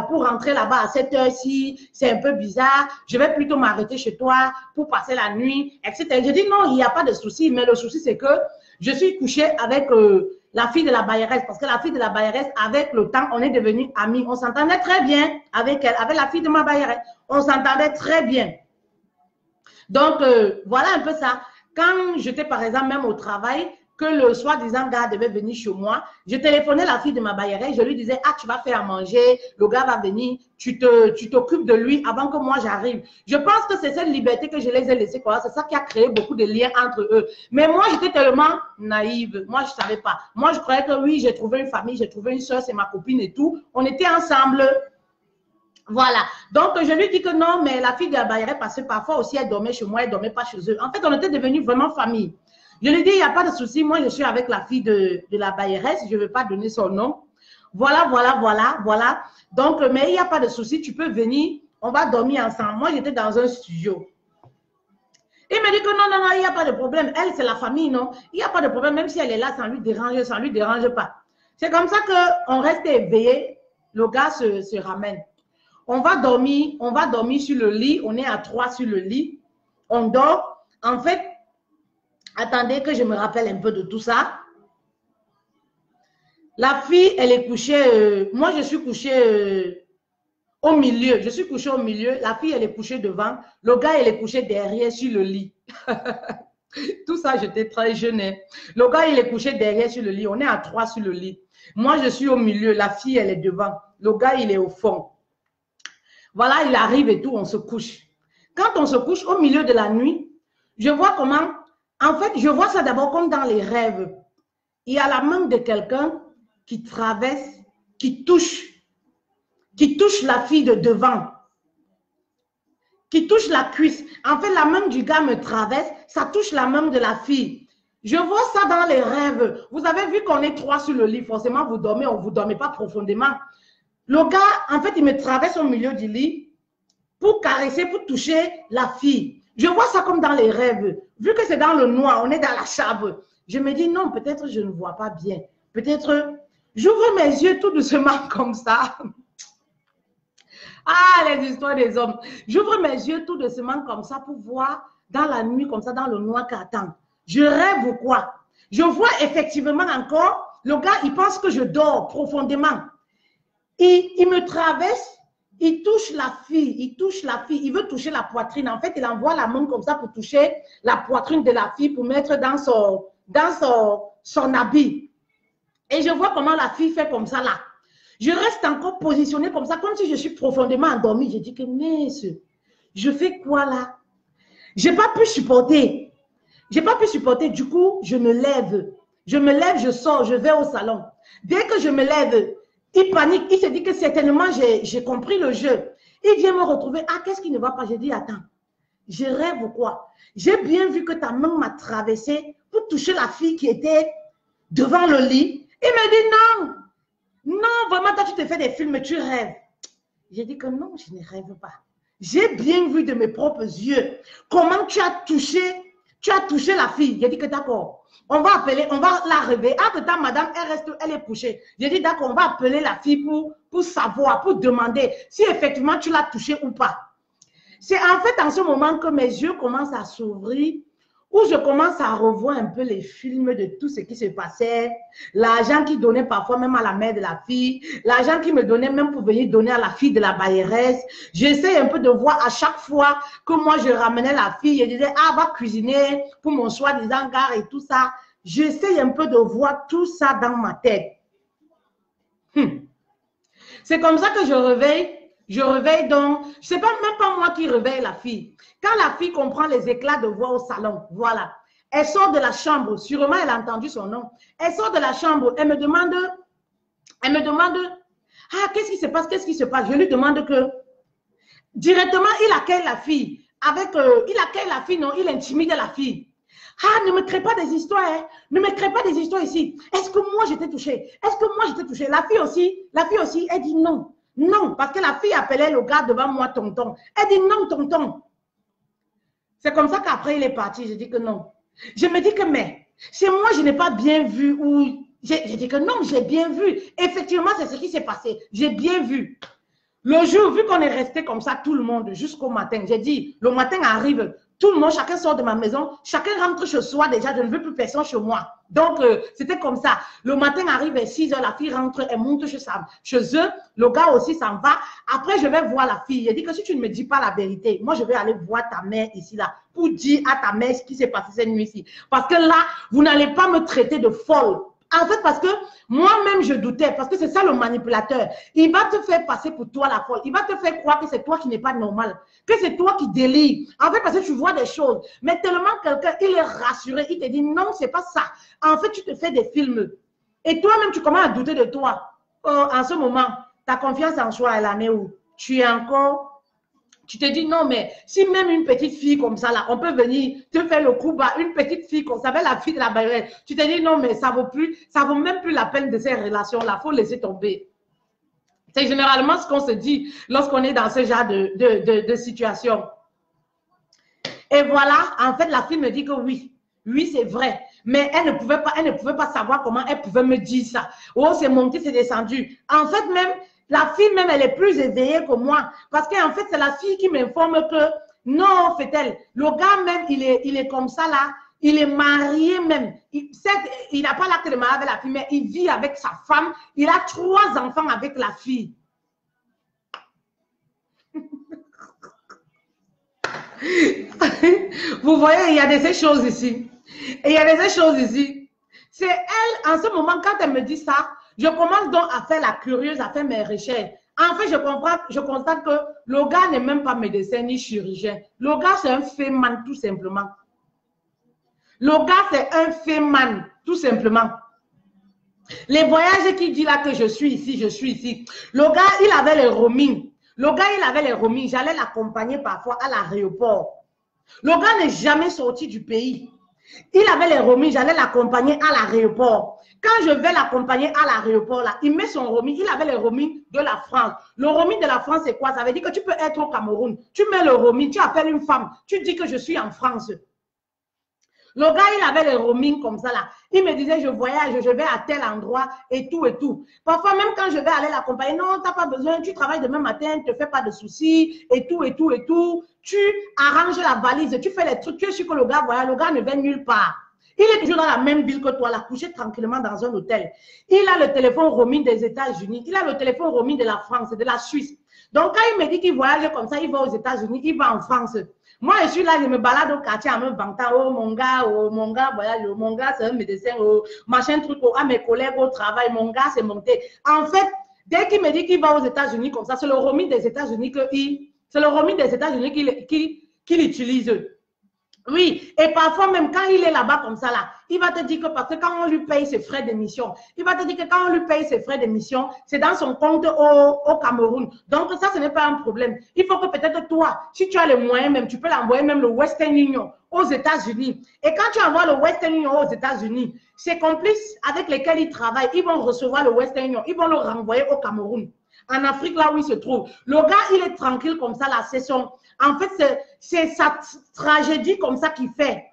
[SPEAKER 1] pour rentrer là-bas à cette heure-ci, c'est un peu bizarre, je vais plutôt m'arrêter chez toi pour passer la nuit, etc. Je dis, non, il n'y a pas de souci, mais le souci, c'est que je suis couchée avec la fille de la bailleresse, parce que la fille de la bailleresse, avec le temps, on est devenus amis. On s'entendait très bien avec elle, avec la fille de ma bailleresse. On s'entendait très bien. Donc, voilà un peu ça. Quand j'étais, par exemple, même au travail, que le soi-disant gars devait venir chez moi. Je téléphonais la fille de ma bailleresse, je lui disais, ah, tu vas faire à manger, le gars va venir, tu t'occupes de lui avant que moi j'arrive. Je pense que c'est cette liberté que je les ai laissés, c'est ça qui a créé beaucoup de liens entre eux. Mais moi, j'étais tellement naïve, moi je ne savais pas. Moi, je croyais que oui, j'ai trouvé une famille, j'ai trouvé une soeur, c'est ma copine et tout. On était ensemble. Voilà. Donc, je lui dis que non, mais la fille de la bailleresse, parce que parfois aussi, elle dormait chez moi, elle ne dormait pas chez eux. En fait, on était devenus vraiment famille. Je lui dis, il n'y a pas de souci. Moi, je suis avec la fille de la bailleresse. Je ne vais pas donner son nom. Voilà. Donc, mais il n'y a pas de souci. Tu peux venir. On va dormir ensemble. Moi, j'étais dans un studio. Il me dit que non, il n'y a pas de problème. Elle, c'est la famille, non? Il n'y a pas de problème. Même si elle est là, ça ne lui dérange pas. C'est comme ça qu'on reste éveillé. Le gars se ramène. On va dormir sur le lit. On est à 3 sur le lit. On dort. En fait, attendez que je me rappelle un peu de tout ça. La fille, elle est couchée. Moi, je suis couchée au milieu. Je suis couchée au milieu. La fille, elle est couchée devant. Le gars, il est couché derrière sur le lit. Tout ça, j'étais très jeune. Hein. Le gars, il est couché derrière sur le lit. On est à 3 sur le lit. Moi, je suis au milieu. La fille, elle est devant. Le gars, il est au fond. Voilà, il arrive et tout, on se couche. Quand on se couche au milieu de la nuit, je vois comment, en fait, je vois ça d'abord comme dans les rêves. Il y a la main de quelqu'un qui traverse, qui touche la fille de devant, qui touche la cuisse. En fait, la main du gars me traverse, ça touche la main de la fille. Je vois ça dans les rêves. Vous avez vu qu'on est 3 sur le lit, forcément, vous dormez, on ne vous dormez pas profondément. Le gars, en fait, il me traverse au milieu du lit pour caresser, pour toucher la fille. Je vois ça comme dans les rêves. Vu que c'est dans le noir, on est dans la chambre. Je me dis, non, peut-être je ne vois pas bien. Peut-être, j'ouvre mes yeux tout doucement comme ça. Ah, les histoires des hommes. J'ouvre mes yeux tout doucement comme ça pour voir dans la nuit, comme ça, dans le noir qu'attend. Je rêve ou quoi? Je vois effectivement encore, le gars, il pense que je dors profondément. Il me traverse, il touche la fille, il veut toucher la poitrine. En fait, il envoie la main comme ça pour toucher la poitrine de la fille, pour mettre dans son habit. Et je vois comment la fille fait comme ça là. Je reste encore positionnée comme ça, comme si je suis profondément endormie. Je dis que, mais je fais quoi là? Je n'ai pas pu supporter. Du coup, je me lève. Je me lève, je sors, je vais au salon. Dès que je me lève, il panique, il se dit que certainement j'ai compris le jeu. Il vient me retrouver. Ah, qu'est-ce qui ne va pas? J'ai dit, attends, je rêve ou quoi? J'ai bien vu que ta main m'a traversé pour toucher la fille qui était devant le lit. Il me dit, non, vraiment, toi, tu te fais des films, tu rêves. J'ai dit que non, je ne rêve pas. J'ai bien vu de mes propres yeux comment tu as touché la fille. J'ai dit que d'accord. On va la réveiller. Entre-temps, madame, elle est couchée. J'ai dit, d'accord, on va appeler la fille pour savoir, pour demander si effectivement tu l'as touchée ou pas. C'est en fait en ce moment que mes yeux commencent à s'ouvrir, où je commence à revoir un peu les films de tout ce qui se passait, l'argent qu'il donnait parfois même à la mère de la fille, l'argent qu'il me donnait même pour venir donner à la fille de la bailleresse. J'essaie un peu de voir à chaque fois que moi je ramenais la fille, je disais, ah, va cuisiner pour mon soi-disant gars et tout ça. J'essaie un peu de voir tout ça dans ma tête. C'est comme ça que je réveille donc, je ne sais pas, même pas moi qui réveille la fille. Quand la fille comprend les éclats de voix au salon, voilà. Elle sort de la chambre, sûrement elle a entendu son nom. Elle sort de la chambre, elle me demande, ah, qu'est-ce qui se passe, Je lui demande que, directement, il accueille la fille. Non, il intimide la fille. Ah, ne me crée pas des histoires, hein. Ne me crée pas des histoires ici. Est-ce que moi j'étais touchée? La fille aussi, elle dit non. Non, parce que la fille appelait le gars devant moi tonton. Elle dit non, tonton. C'est comme ça qu'après il est parti. Je dis que non. Je me dis que mais, c'est moi je n'ai pas bien vu ou... J'ai dit que non, j'ai bien vu. Effectivement, c'est ce qui s'est passé. J'ai bien vu. Le jour, vu qu'on est resté comme ça tout le monde jusqu'au matin, j'ai dit, le matin arrive, tout le monde, chacun sort de ma maison, chacun rentre chez soi déjà, je ne veux plus personne chez moi. Donc, c'était comme ça. Le matin arrive à 6 heures, la fille rentre, elle monte chez eux, le gars aussi s'en va. Après, je vais voir la fille. Elle dit que si tu ne me dis pas la vérité, moi, je vais aller voir ta mère ici, là, pour dire à ta mère ce qui s'est passé cette nuit-ci. Parce que là, vous n'allez pas me traiter de folle. En fait, parce que moi-même, je doutais, parce que c'est ça le manipulateur. Il va te faire passer pour toi la folle. Il va te faire croire que c'est toi qui n'es pas normal, que c'est toi qui délire. En fait, parce que tu vois des choses. Mais tellement quelqu'un, il est rassuré, il te dit non, c'est pas ça. En fait, tu te fais des films. Et toi-même, tu commences à douter de toi. En ce moment, ta confiance en soi, elle en est où? Tu es encore... Tu te dis, non, mais si même une petite fille comme ça, là, on peut venir te faire le coup bas, une petite fille comme ça, avec la fille de la barrière, tu te dis, non, mais ça vaut même plus la peine de ces relations-là, il faut laisser tomber. C'est généralement ce qu'on se dit lorsqu'on est dans ce genre de situation. Et voilà, en fait, la fille me dit que oui, c'est vrai. Mais elle ne pouvait pas savoir comment elle pouvait me dire ça. Oh, c'est monté, c'est descendu. En fait, même, la fille même, elle est plus éveillée que moi. Parce qu'en fait, c'est la fille qui m'informe que non, fait-elle. Le gars même, il est comme ça là. Il est marié même. Il n'a pas l'acte de mariage avec la fille, mais il vit avec sa femme. Il a 3 enfants avec la fille. Vous voyez, il y a de ces choses ici. Et il y a de ces choses ici. C'est elle, en ce moment, quand elle me dit ça, je commence donc à faire la curieuse, à faire mes recherches. En fait, je constate que le gars n'est même pas médecin ni chirurgien. Le gars, c'est un féman, tout simplement. Le gars, c'est un féman, tout simplement. Les voyages qui dit là que je suis ici, je suis ici. Le gars, il avait les roaming. Le gars, il avait les roaming. J'allais l'accompagner parfois à l'aéroport. Le gars n'est jamais sorti du pays. Il avait les roaming, j'allais l'accompagner à l'aéroport. Quand je vais l'accompagner à l'aéroport, là, il met son roaming. Il avait les roaming de la France. Le roaming de la France, c'est quoi? Ça veut dire que tu peux être au Cameroun. Tu mets le roaming, tu appelles une femme. Tu dis que je suis en France. Le gars, il avait les roaming comme ça là. Il me disait, je voyage, je vais à tel endroit et tout et tout. Parfois, même quand je vais aller l'accompagner, non, tu n'as pas besoin, tu travailles demain matin, ne te fais pas de soucis et tout et tout et tout. Tu arranges la valise, tu fais les trucs, tu es sûr que le gars, voilà, le gars ne va nulle part. Il est toujours dans la même ville que toi, là, couché tranquillement dans un hôtel. Il a le téléphone roaming des États-Unis, il a le téléphone roaming de la France, de la Suisse. Donc, quand il me dit qu'il voyage comme ça, il va aux États-Unis, il va en France. Moi, je suis là, je me balade au quartier en me vantant, oh mon gars, voyage, oh, mon gars, c'est un médecin, oh, machin truc, oh, à mes collègues au travail, mon gars, c'est monté. En fait, dès qu'il me dit qu'il va aux États-Unis comme ça, c'est le roaming des États-Unis qu'il utilise. Oui, et parfois même quand il est là-bas comme ça, là, il va te dire que parce que quand on lui paye ses frais d'émission, il va te dire que quand on lui paye ses frais d'émission, c'est dans son compte au Cameroun. Donc ça, ce n'est pas un problème. Il faut que peut-être toi, si tu as les moyens même, tu peux l'envoyer même le Western Union aux États-Unis. Et quand tu envoies le Western Union aux États-Unis, ses complices avec lesquels ils travaillent, ils vont recevoir le Western Union, ils vont le renvoyer au Cameroun. En Afrique, là où il se trouve. Le gars, il est tranquille comme ça, là, c'est son... En fait, c'est sa tragédie comme ça qu'il fait.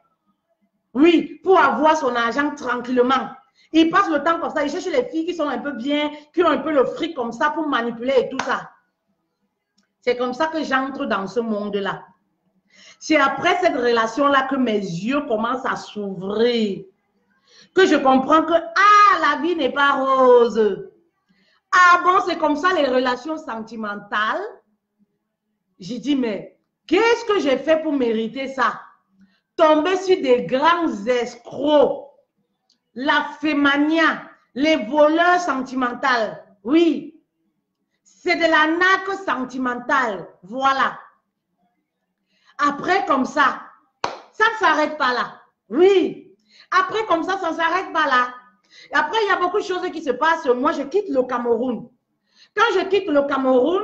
[SPEAKER 1] Oui, pour avoir son argent tranquillement. Il passe le temps comme ça, il cherche les filles qui sont un peu bien, qui ont un peu le fric comme ça pour manipuler et tout ça. C'est comme ça que j'entre dans ce monde-là. C'est après cette relation-là que mes yeux commencent à s'ouvrir. Que je comprends que, ah, la vie n'est pas rose. Ah bon, c'est comme ça les relations sentimentales. J'ai dit, mais qu'est-ce que j'ai fait pour mériter ça? Tomber sur des grands escrocs, la fémania, les voleurs sentimentaux. Oui, c'est de la naque sentimentale. Voilà. Après, comme ça ne s'arrête pas là. Oui. Après, comme ça ne s'arrête pas là. Après, il y a beaucoup de choses qui se passent. Moi, je quitte le Cameroun. Quand je quitte le Cameroun,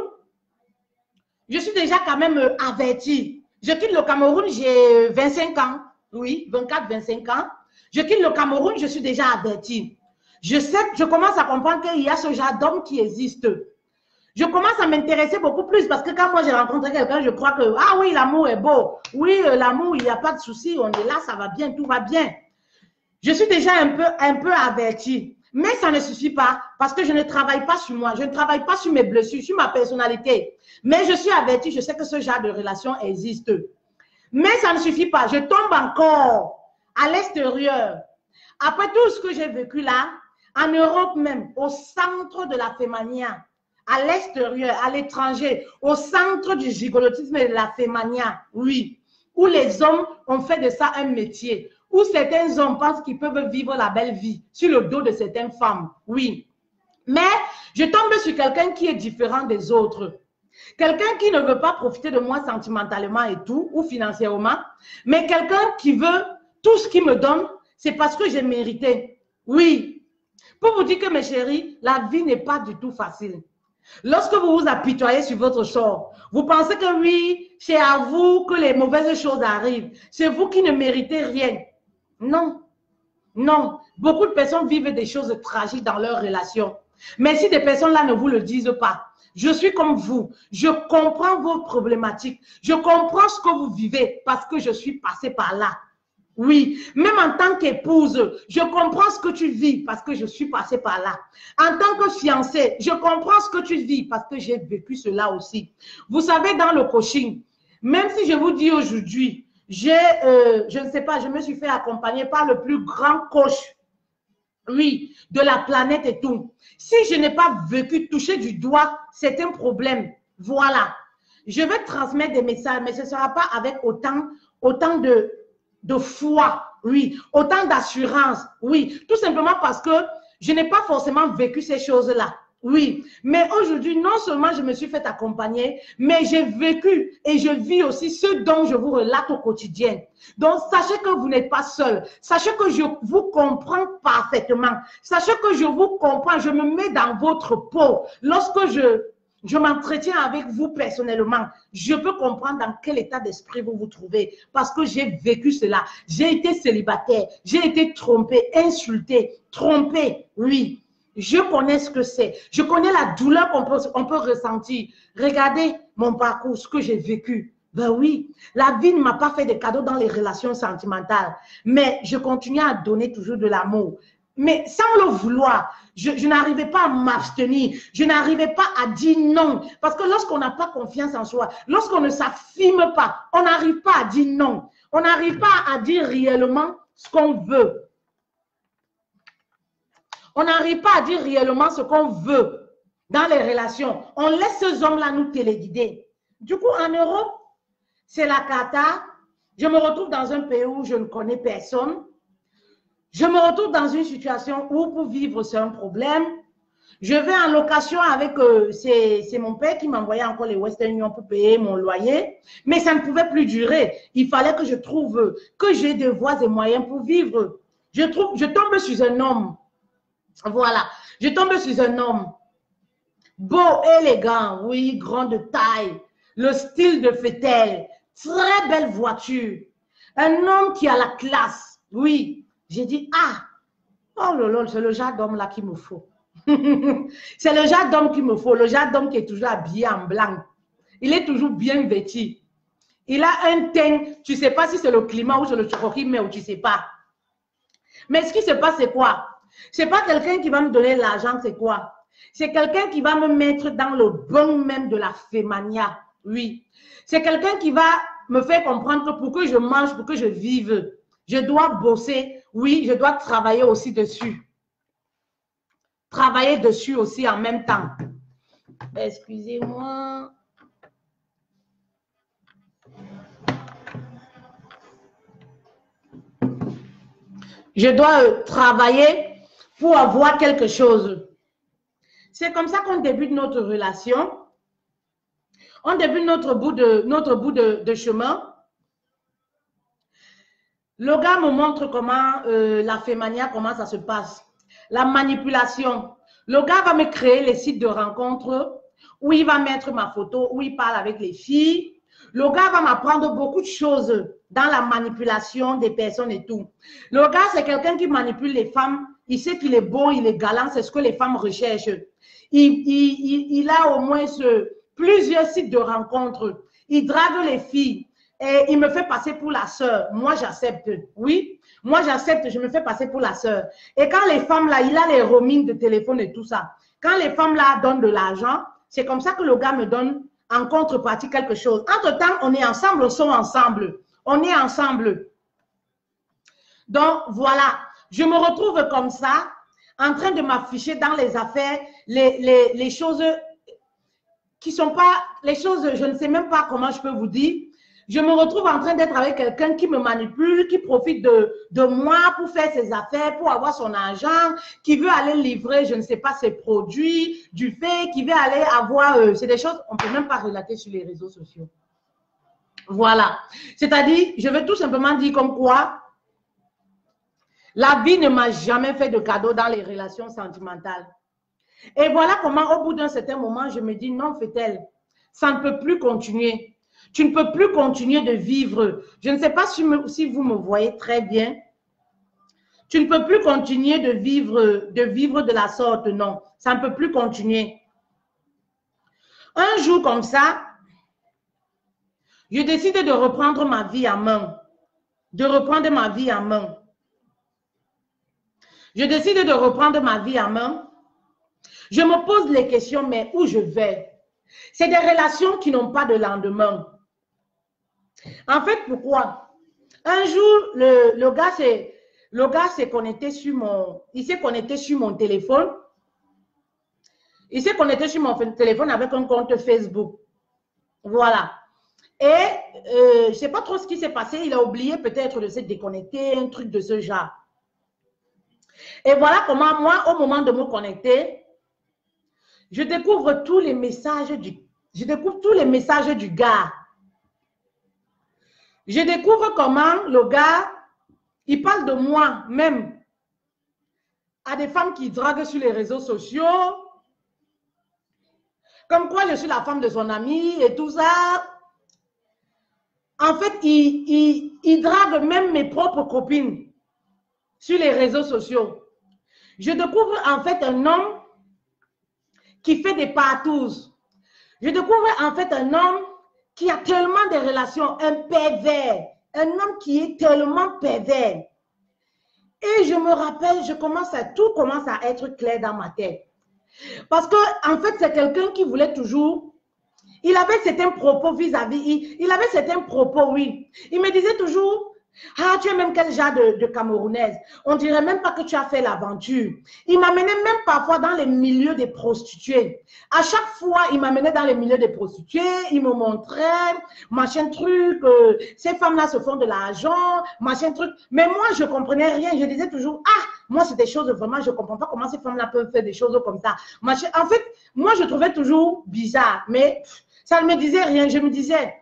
[SPEAKER 1] je suis déjà quand même avertie. Je quitte le Cameroun, j'ai 25 ans. Oui, 24, 25 ans. Je quitte le Cameroun, je suis déjà avertie. Je commence à comprendre qu'il y a ce genre d'homme qui existe. Je commence à m'intéresser beaucoup plus parce que quand moi j'ai rencontré quelqu'un, je crois que, ah oui, l'amour est beau. Oui, l'amour, il n'y a pas de souci. On est là, ça va bien, tout va bien. Je suis déjà un peu avertie. Mais ça ne suffit pas parce que je ne travaille pas sur moi. Je ne travaille pas sur mes blessures, sur ma personnalité. Mais je suis avertie, je sais que ce genre de relation existe. Mais ça ne suffit pas. Je tombe encore à l'extérieur. Après tout ce que j'ai vécu là, en Europe même, au centre de la fémania, à l'extérieur, à l'étranger, au centre du gigolotisme et de la fémania, oui, où les hommes ont fait de ça un métier, où certains hommes pensent qu'ils peuvent vivre la belle vie sur le dos de certaines femmes, oui. Mais je tombe sur quelqu'un qui est différent des autres. Quelqu'un qui ne veut pas profiter de moi sentimentalement et tout, ou financièrement, mais quelqu'un qui veut tout ce qu'il me donne, c'est parce que j'ai mérité. Oui. Pour vous dire que mes chéris, la vie n'est pas du tout facile. Lorsque vous vous apitoyez sur votre sort, vous pensez que oui, c'est à vous que les mauvaises choses arrivent. C'est vous qui ne méritez rien. Non. Non. Beaucoup de personnes vivent des choses tragiques dans leurs relations. Mais si des personnes-là ne vous le disent pas, je suis comme vous. Je comprends vos problématiques. Je comprends ce que vous vivez parce que je suis passée par là. Oui, même en tant qu'épouse, je comprends ce que tu vis parce que je suis passée par là. En tant que fiancée, je comprends ce que tu vis parce que j'ai vécu cela aussi. Vous savez, dans le coaching, même si je vous dis aujourd'hui, je ne sais pas, je me suis fait accompagner par le plus grand coach, oui, de la planète et tout. Si je n'ai pas vécu, toucher du doigt certains problèmes, voilà. Je vais transmettre des messages, mais ce ne sera pas avec autant de foi, oui, autant d'assurance, oui, tout simplement parce que je n'ai pas forcément vécu ces choses-là, oui. Mais aujourd'hui, non seulement je me suis fait accompagner, mais j'ai vécu et je vis aussi ce dont je vous relate au quotidien. Donc, sachez que vous n'êtes pas seul. Sachez que je vous comprends parfaitement. Sachez que je vous comprends, je me mets dans votre peau. Lorsque je m'entretiens avec vous personnellement, je peux comprendre dans quel état d'esprit vous vous trouvez parce que j'ai vécu cela. J'ai été célibataire, j'ai été trompée, insultée, trompée, oui. Je connais ce que c'est. Je connais la douleur qu'on peut ressentir. Regardez mon parcours, ce que j'ai vécu. Ben oui, la vie ne m'a pas fait de cadeaux dans les relations sentimentales, mais je continue à donner toujours de l'amour. Mais sans le vouloir, je n'arrivais pas à m'abstenir, je n'arrivais pas à dire non. Parce que lorsqu'on n'a pas confiance en soi, lorsqu'on ne s'affirme pas, on n'arrive pas à dire non. On n'arrive pas à dire réellement ce qu'on veut. On n'arrive pas à dire réellement ce qu'on veut dans les relations. On laisse ces hommes-là nous téléguider. Du coup, en Europe, c'est la cata. Je me retrouve dans un pays où je ne connais personne. Je me retrouve dans une situation où pour vivre, c'est un problème. Je vais en location avec, c'est mon père qui m'envoyait encore les Western Union pour payer mon loyer. Mais ça ne pouvait plus durer. Il fallait que je trouve, que j'ai des voies et moyens pour vivre. Je tombe sur un homme. Voilà. Je tombe sur un homme. Beau, élégant, oui, grand de taille. Le style de Fettel. Très belle voiture. Un homme qui a la classe. Oui. J'ai dit, ah, oh lolo, c'est le genre d'homme là qu'il me faut. C'est le genre d'homme qu'il me faut, le genre d'homme qui est toujours habillé en blanc. Il est toujours bien vêtu. Il a un teint, tu ne sais pas si c'est le climat ou c'est le chocolat, mais tu ne sais pas. Mais ce qui se passe, c'est quoi? Ce n'est pas quelqu'un qui va me donner l'argent, c'est quoi? C'est quelqu'un qui va me mettre dans le bon même de la fémania. Oui. C'est quelqu'un qui va me faire comprendre que pour que je mange, pour que je vive, je dois bosser. Oui, je dois travailler aussi dessus. Travailler dessus aussi en même temps. Excusez-moi. Je dois travailler pour avoir quelque chose. C'est comme ça qu'on débute notre relation. On débute notre bout de chemin. Le gars me montre comment la fémania, comment ça se passe. La manipulation. Le gars va me créer les sites de rencontres où il va mettre ma photo, où il parle avec les filles. Le gars va m'apprendre beaucoup de choses dans la manipulation des personnes et tout. Le gars, c'est quelqu'un qui manipule les femmes. Il sait qu'il est beau, il est galant, c'est ce que les femmes recherchent. Il a au moins plusieurs sites de rencontres. Il drague les filles. Et il me fait passer pour la sœur. Moi, j'accepte. Oui, moi, j'accepte. Je me fais passer pour la sœur. Et quand les femmes, là, il a les roamings de téléphone et tout ça. Quand les femmes, là, donnent de l'argent, c'est comme ça que le gars me donne en contrepartie quelque chose. Entre-temps, on est ensemble, on sort ensemble. On est ensemble. Donc, voilà. Je me retrouve comme ça, en train de m'afficher dans les affaires, les choses qui ne sont pas, les choses, je ne sais même pas comment je peux vous dire. Je me retrouve en train d'être avec quelqu'un qui me manipule, qui profite de moi pour faire ses affaires, pour avoir son argent, qui veut aller livrer, je ne sais pas, ses produits, du fait, qui veut aller avoir, c'est des choses, on ne peut même pas relater sur les réseaux sociaux. Voilà. C'est-à-dire, je veux tout simplement dire comme quoi, la vie ne m'a jamais fait de cadeau dans les relations sentimentales. Et voilà comment, au bout d'un certain moment, je me dis, non, Fétel, ça ne peut plus continuer. Tu ne peux plus continuer de vivre. Je ne sais pas si vous me voyez très bien. Tu ne peux plus continuer de vivre de la sorte, non. Ça ne peut plus continuer. Un jour comme ça, je décide de reprendre ma vie en main. De reprendre ma vie en main. Je décide de reprendre ma vie en main. Je me pose les questions, mais où je vais? C'est des relations qui n'ont pas de lendemain. En fait, pourquoi? Un jour, le gars s'est connecté sur mon téléphone. Il s'est connecté sur mon téléphone avec un compte Facebook. Voilà. Et je ne sais pas trop ce qui s'est passé. Il a oublié peut-être de se déconnecter, un truc de ce genre. Et voilà comment moi, au moment de me connecter, je découvre tous les messages du gars. Je découvre comment le gars, il parle de moi même à des femmes qui draguent sur les réseaux sociaux, comme quoi je suis la femme de son ami et tout ça. En fait, il drague même mes propres copines sur les réseaux sociaux. Je découvre en fait un homme qui fait des partous. Je découvre en fait un homme qui a tellement de relations, un pervers, un homme qui est tellement pervers. Et je me rappelle, tout commence à être clair dans ma tête. Parce que, en fait, c'est quelqu'un qui voulait toujours, il avait certains propos vis-à-vis, il avait certains propos, oui. Il me disait toujours, ah, tu es même quel genre de Camerounaise? On dirait même pas que tu as fait l'aventure. Il m'amenait même parfois dans les milieux des prostituées. À chaque fois, il m'amenait dans les milieux des prostituées, il me montrait, machin truc, ces femmes-là se font de l'argent, machin truc. Mais moi, je comprenais rien. Je disais toujours, ah, moi, c'est des choses vraiment, je ne comprends pas comment ces femmes-là peuvent faire des choses comme ça. Machin. En fait, moi, je trouvais toujours bizarre, mais ça ne me disait rien. Je me disais,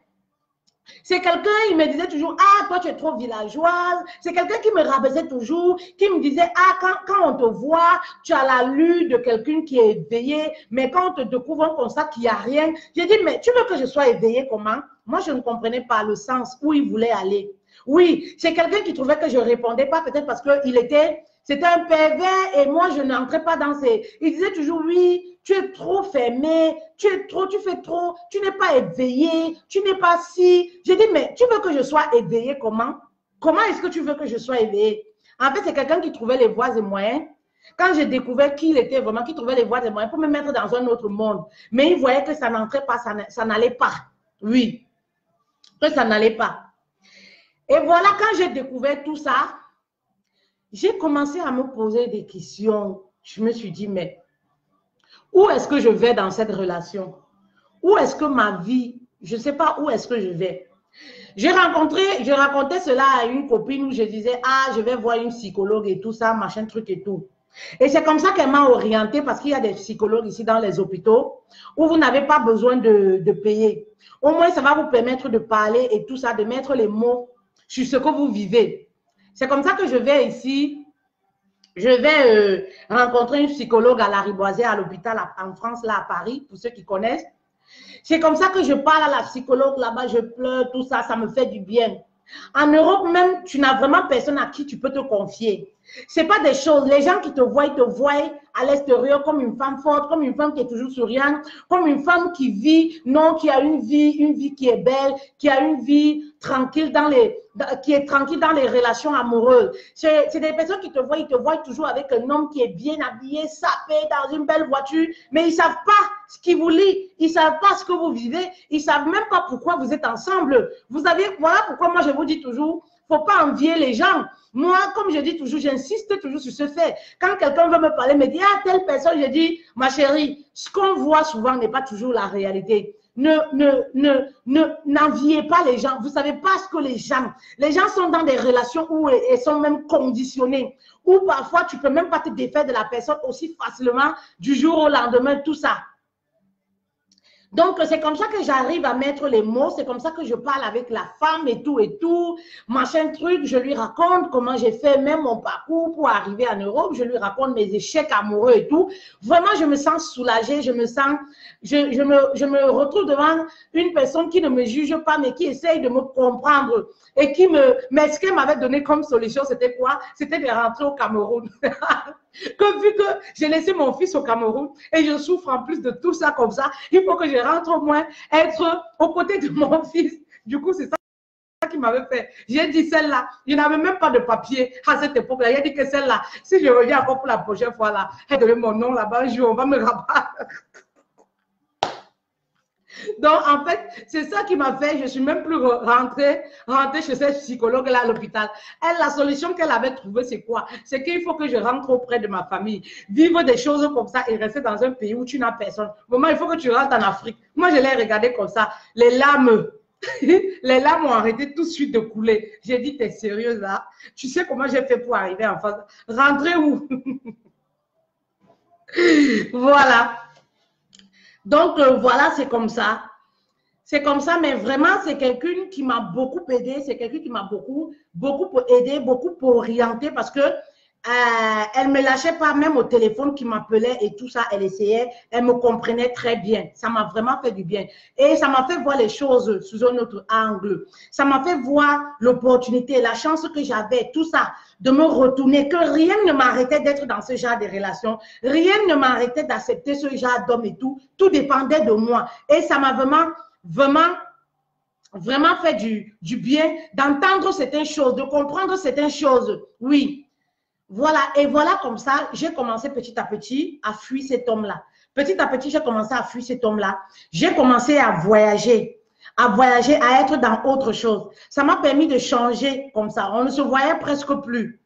[SPEAKER 1] c'est quelqu'un, il me disait toujours, ah, toi, tu es trop villageoise. C'est quelqu'un qui me rabaissait toujours, qui me disait, ah, quand on te voit, tu as l'allure de quelqu'un qui est éveillé, mais quand on te découvre, on constate qu'il n'y a rien. J'ai dit, mais tu veux que je sois éveillée comment? Moi, je ne comprenais pas le sens où il voulait aller. Oui, c'est quelqu'un qui trouvait que je ne répondais pas, peut-être parce que c'était un pervers et moi, je n'entrais pas dans ses... Il disait toujours, oui, tu es trop fermé, tu fais trop, tu n'es pas éveillé, tu n'es pas si... J'ai dit, mais tu veux que je sois éveillé comment? Comment est-ce que tu veux que je sois éveillé? En fait, c'est quelqu'un qui trouvait les voies et moyens. Quand j'ai découvert qui il était vraiment, qui trouvait les voies et moyens pour me mettre dans un autre monde. Mais il voyait que ça n'entrait pas, ça n'allait pas. Oui, que ça n'allait pas. Et voilà, quand j'ai découvert tout ça, j'ai commencé à me poser des questions. Je me suis dit, mais où est-ce que je vais dans cette relation? Où est-ce que ma vie, je ne sais pas où est-ce que je vais. Je racontais cela à une copine où je disais, ah, je vais voir une psychologue et tout ça, machin truc et tout. Et c'est comme ça qu'elle m'a orientée parce qu'il y a des psychologues ici dans les hôpitaux où vous n'avez pas besoin de payer. Au moins, ça va vous permettre de parler et tout ça, de mettre les mots sur ce que vous vivez. C'est comme ça que je vais ici, je vais rencontrer une psychologue à Lariboisière, à l'hôpital en France, là à Paris, pour ceux qui connaissent. C'est comme ça que je parle à la psychologue là-bas, je pleure, tout ça, ça me fait du bien. En Europe même, tu n'as vraiment personne à qui tu peux te confier. Ce n'est pas des choses, les gens qui te voient à l'extérieur comme une femme forte, comme une femme qui est toujours souriante, comme une femme qui vit, non, qui a une vie qui est belle, qui a une vie tranquille qui est tranquille dans les relations amoureuses. C'est des personnes qui ils te voient toujours avec un homme qui est bien habillé, sapé dans une belle voiture, mais ils ne savent pas ce qui vous lie, ils ne savent pas ce que vous vivez, ils ne savent même pas pourquoi vous êtes ensemble. Vous savez, voilà pourquoi moi je vous dis toujours, il ne faut pas envier les gens. Moi, comme je dis toujours, j'insiste toujours sur ce fait. Quand quelqu'un veut me parler, me dit, ah, telle personne, je dis, ma chérie, ce qu'on voit souvent n'est pas toujours la réalité. N'enviez pas les gens. Vous ne savez pas ce que les gens sont dans des relations où ils sont même conditionnés, où parfois tu ne peux même pas te défaire de la personne aussi facilement du jour au lendemain, tout ça. Donc, c'est comme ça que j'arrive à mettre les mots, c'est comme ça que je parle avec la femme et tout, machin truc, je lui raconte comment j'ai fait même mon parcours pour arriver en Europe, je lui raconte mes échecs amoureux et tout. Vraiment, je me sens soulagée, je me retrouve devant une personne qui ne me juge pas, mais qui essaye de me comprendre et mais ce qu'elle m'avait donné comme solution, c'était quoi? C'était de rentrer au Cameroun. Que vu que j'ai laissé mon fils au Cameroun et je souffre en plus de tout ça comme ça, il faut que je rentre au moins, être aux côtés de mon fils. Du coup, c'est ça qui m'avait fait. J'ai dit celle-là, je n'avais même pas de papier à cette époque-là. J'ai dit que celle-là, si je reviens encore pour la prochaine fois là, elle donne mon nom là-bas, un jour, on va me rabattre. Donc, en fait, c'est ça qui m'a fait, je ne suis même plus rentrée chez cette psychologue-là à l'hôpital. Elle, la solution qu'elle avait trouvée, c'est quoi? C'est qu'il faut que je rentre auprès de ma famille, vivre des choses comme ça et rester dans un pays où tu n'as personne. Vraiment, il faut que tu rentres en Afrique. Moi, je l'ai regardé comme ça. Les larmes, les larmes ont arrêté tout de suite de couler. J'ai dit, t'es sérieuse là? Tu sais comment j'ai fait pour arriver en France? Rentrer où? Voilà. Donc, voilà, c'est comme ça. C'est comme ça, mais vraiment, c'est quelqu'un qui m'a beaucoup aidé. C'est quelqu'un qui m'a beaucoup aidé, beaucoup orienté parce que elle ne me lâchait pas, même au téléphone qui m'appelait et tout ça, elle essayait, elle me comprenait très bien. Ça m'a vraiment fait du bien. Et ça m'a fait voir les choses sous un autre angle. Ça m'a fait voir l'opportunité, la chance que j'avais, tout ça, de me retourner, que rien ne m'arrêtait d'être dans ce genre de relation. Rien ne m'arrêtait d'accepter ce genre d'homme et tout. Tout dépendait de moi. Et ça m'a vraiment fait du bien d'entendre certaines choses, de comprendre certaines choses. Oui. Voilà, et voilà comme ça, j'ai commencé petit à petit à fuir cet homme-là. Petit à petit, j'ai commencé à fuir cet homme-là. J'ai commencé à voyager, à être dans autre chose. Ça m'a permis de changer comme ça. On ne se voyait presque plus.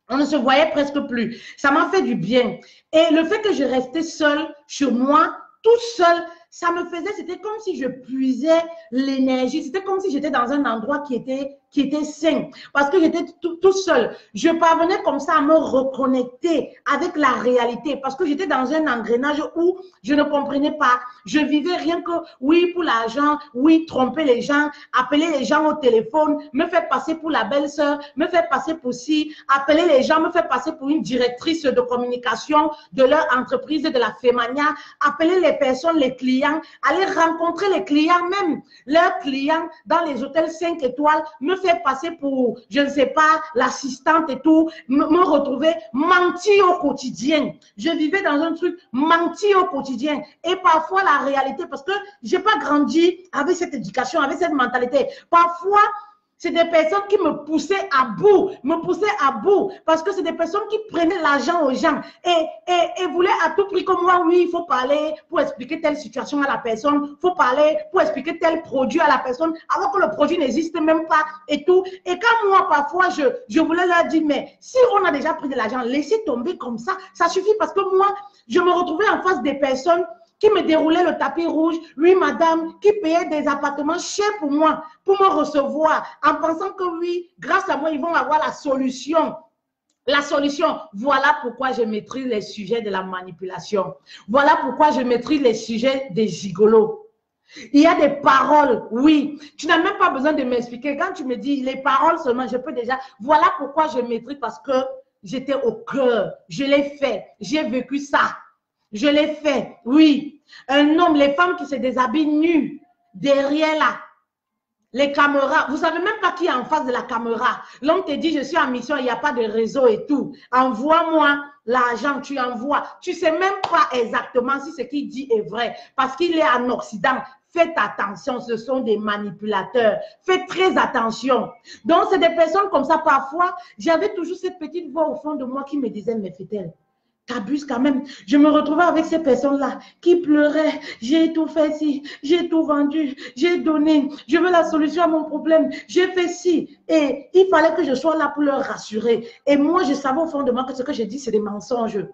[SPEAKER 1] On ne se voyait presque plus. Ça m'a fait du bien. Et le fait que je restais seule sur moi, toute seule, ça me faisait, c'était comme si je puisais l'énergie. C'était comme si j'étais dans un endroit qui était sain. Parce que j'étais tout seul. Je parvenais comme ça à me reconnecter avec la réalité. Parce que j'étais dans un engrenage où je ne comprenais pas. Je vivais rien que, oui, pour l'argent, oui, tromper les gens, appeler les gens au téléphone, me faire passer pour la belle-sœur, me faire passer pour ci, appeler les gens, me faire passer pour une directrice de communication de leur entreprise, de la Femania, appeler les personnes, les clients, aller rencontrer les clients, même leurs clients dans les hôtels 5 étoiles, me faire passer pour, je ne sais pas, l'assistante et tout, me retrouver menti au quotidien. Je vivais dans un truc menti au quotidien. Et parfois, la réalité, parce que je n'ai pas grandi avec cette éducation, avec cette mentalité. Parfois, c'est des personnes qui me poussaient à bout, parce que c'est des personnes qui prenaient l'argent aux gens et voulaient à tout prix comme moi, oui, il faut parler pour expliquer telle situation à la personne, il faut parler pour expliquer tel produit à la personne, alors que le produit n'existe même pas et tout. Et quand moi, parfois, je voulais leur dire, mais si on a déjà pris de l'argent, laissez tomber comme ça suffit parce que moi, je me retrouvais en face des personnes qui me déroulait le tapis rouge, oui, madame, qui payait des appartements chers pour moi, pour me recevoir, en pensant que oui, grâce à moi, ils vont avoir la solution. La solution, voilà pourquoi je maîtrise les sujets de la manipulation. Voilà pourquoi je maîtrise les sujets des gigolos. Il y a des paroles, oui. Tu n'as même pas besoin de m'expliquer. Quand tu me dis les paroles seulement, je peux déjà. Voilà pourquoi je maîtrise, parce que j'étais au cœur. Je l'ai fait. J'ai vécu ça. Je l'ai fait, oui. Un homme, les femmes qui se déshabillent nues, derrière là, les caméras. Vous ne savez même pas qui est en face de la caméra. L'homme te dit, je suis en mission, il n'y a pas de réseau et tout. Envoie-moi l'argent, tu envoies. Tu ne sais même pas exactement si ce qu'il dit est vrai, parce qu'il est en Occident. Faites attention, ce sont des manipulateurs. Faites très attention. Donc, c'est des personnes comme ça. Parfois, j'avais toujours cette petite voix au fond de moi qui me disait, mais fait-elle, t'abuses quand même. Je me retrouvais avec ces personnes-là qui pleuraient. J'ai tout fait ci, j'ai tout vendu, j'ai donné, je veux la solution à mon problème, j'ai fait ci. Et il fallait que je sois là pour leur rassurer. Et moi, je savais au fond de moi que ce que j'ai dit, c'est des mensonges.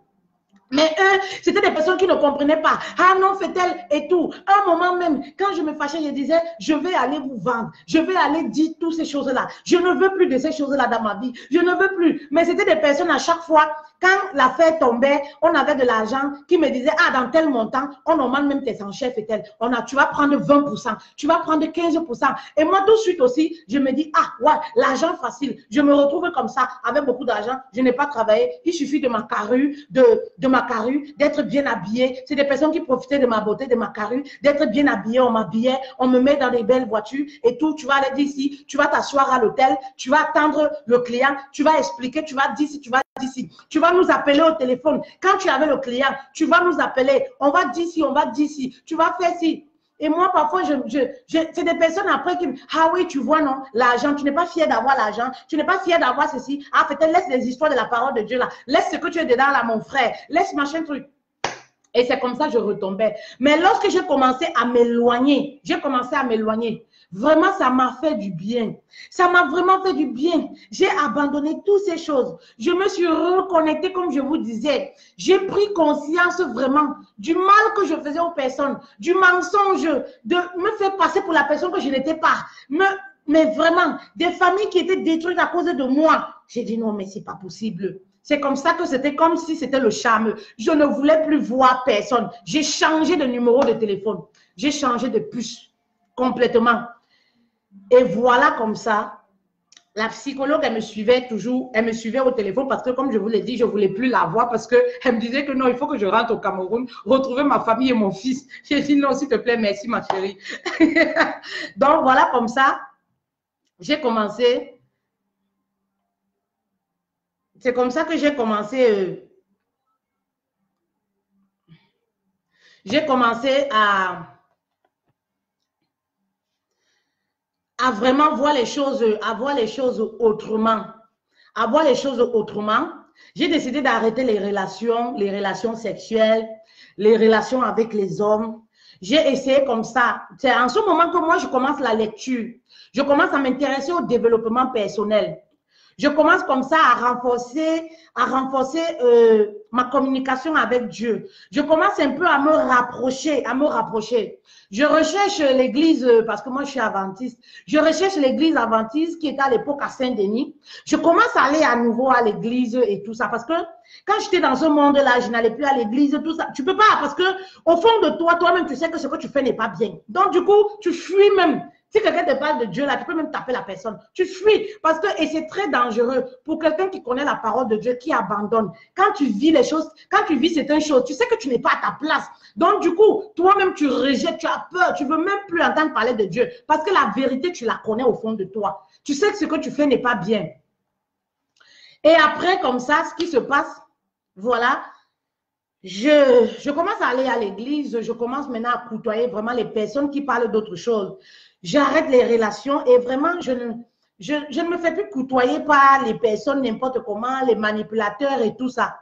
[SPEAKER 1] Mais eux, c'était des personnes qui ne comprenaient pas. Ah non, fait-elle et tout. À un moment même, quand je me fâchais, je disais, je vais aller vous vendre. Je vais aller dire toutes ces choses-là. Je ne veux plus de ces choses-là dans ma vie. Je ne veux plus. Mais c'était des personnes à chaque fois, quand l'affaire tombait, on avait de l'argent qui me disaient, ah, dans tel montant, on augmente même tes enchères, fait-elle. Tu vas prendre 20%, tu vas prendre 15%. Et moi, tout de suite aussi, je me dis, ah, ouais, l'argent facile. Je me retrouve comme ça, avec beaucoup d'argent. Je n'ai pas travaillé. Il suffit de ma carrure, de ma carrure, d'être bien habillée. C'est des personnes qui profitaient de ma beauté, de ma carrure, d'être bien habillée. On m'habillait, on me met dans des belles voitures et tout. Tu vas aller d'ici, tu vas t'asseoir à l'hôtel, tu vas attendre le client, tu vas expliquer, tu vas d'ici, tu vas d'ici. Tu vas nous appeler au téléphone. Quand tu avais le client, tu vas nous appeler. On va d'ici, on va d'ici. Tu vas faire ci. Et moi, parfois, c'est des personnes après qui me disent, ah oui, tu vois, non, l'argent, tu n'es pas fier d'avoir l'argent, tu n'es pas fier d'avoir ceci. Ah, peut-être laisse les histoires de la parole de Dieu là. Laisse ce que tu es dedans là, mon frère. Laisse machin truc. Et c'est comme ça que je retombais. Mais lorsque j'ai commencé à m'éloigner, vraiment, ça m'a fait du bien. Ça m'a vraiment fait du bien. J'ai abandonné toutes ces choses. Je me suis reconnectée, comme je vous disais. J'ai pris conscience vraiment du mal que je faisais aux personnes, du mensonge, de me faire passer pour la personne que je n'étais pas. Mais vraiment, des familles qui étaient détruites à cause de moi. J'ai dit non, mais c'est pas possible. C'est comme ça que c'était comme si c'était le charme. Je ne voulais plus voir personne. J'ai changé de numéro de téléphone. J'ai changé de puce complètement. Et voilà comme ça, la psychologue, elle me suivait toujours, elle me suivait au téléphone parce que, comme je vous l'ai dit, je ne voulais plus la voir parce qu'elle me disait que non, il faut que je rentre au Cameroun, retrouver ma famille et mon fils. J'ai dit non, s'il te plaît, merci ma chérie. Donc voilà comme ça, j'ai commencé. C'est comme ça que j'ai commencé. J'ai commencé à vraiment voir les choses, autrement. À voir les choses autrement. J'ai décidé d'arrêter les relations sexuelles, les relations avec les hommes. J'ai essayé comme ça. C'est en ce moment que moi, je commence la lecture. Je commence à m'intéresser au développement personnel. Je commence comme ça à renforcer ma communication avec Dieu. Je commence un peu à me rapprocher. Je recherche l'église, parce que moi je suis adventiste, je recherche l'église adventiste qui était à l'époque à Saint-Denis. Je commence à aller à nouveau à l'église et tout ça, parce que quand j'étais dans ce monde-là, je n'allais plus à l'église, tout ça. Tu peux pas, parce que au fond de toi, toi-même, tu sais que ce que tu fais n'est pas bien. Donc du coup, tu fuis même. Si quelqu'un te parle de Dieu, là, tu peux même taper la personne. Tu fuis parce que, et c'est très dangereux pour quelqu'un qui connaît la parole de Dieu, qui abandonne. Quand tu vis les choses, quand tu vis certaines choses, tu sais que tu n'es pas à ta place. Donc, du coup, toi-même, tu rejettes, tu as peur, tu ne veux même plus entendre parler de Dieu parce que la vérité, tu la connais au fond de toi. Tu sais que ce que tu fais n'est pas bien. Et après, comme ça, ce qui se passe, voilà, je commence à aller à l'église, je commence maintenant à côtoyer vraiment les personnes qui parlent d'autre chose. J'arrête les relations et vraiment, je ne me fais plus côtoyer par les personnes n'importe comment, les manipulateurs et tout ça.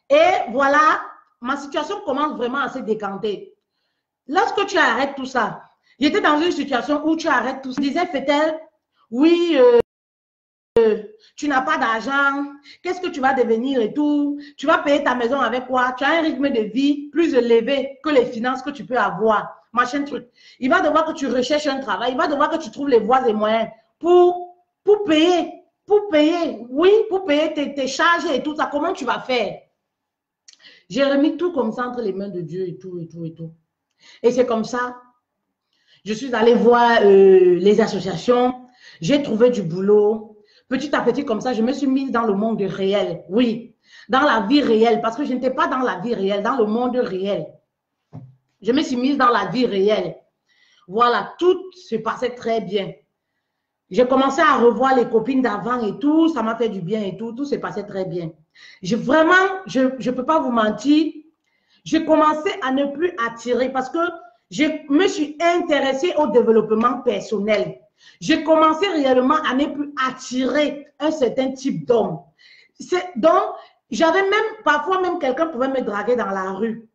[SPEAKER 1] Et voilà, ma situation commence vraiment à se décanter. Lorsque tu arrêtes tout ça, j'étais dans une situation où tu arrêtes tout ça. Je disais, fait-elle, oui, tu n'as pas d'argent, qu'est-ce que tu vas devenir et tout, tu vas payer ta maison avec quoi, tu as un rythme de vie plus élevé que les finances que tu peux avoir. Machin truc. Il va devoir que tu recherches un travail. Il va devoir que tu trouves les voies et moyens pour payer. Oui, pour payer tes charges et tout ça. Comment tu vas faire? J'ai remis tout comme ça entre les mains de Dieu et tout. Et c'est comme ça. Je suis allée voir les associations. J'ai trouvé du boulot. Petit à petit, comme ça, je me suis mise dans le monde réel. Oui, dans la vie réelle. Parce que je n'étais pas dans la vie réelle, dans le monde réel. Je me suis mise dans la vie réelle. Voilà, tout se passait très bien. J'ai commencé à revoir les copines d'avant et tout. Ça m'a fait du bien et tout. Tout se passait très bien. Vraiment, je ne peux pas vous mentir. J'ai commencé à ne plus attirer parce que je me suis intéressée au développement personnel. J'ai commencé réellement à ne plus attirer un certain type d'homme. Donc, J'avais même, parfois même quelqu'un pouvait me draguer dans la rue.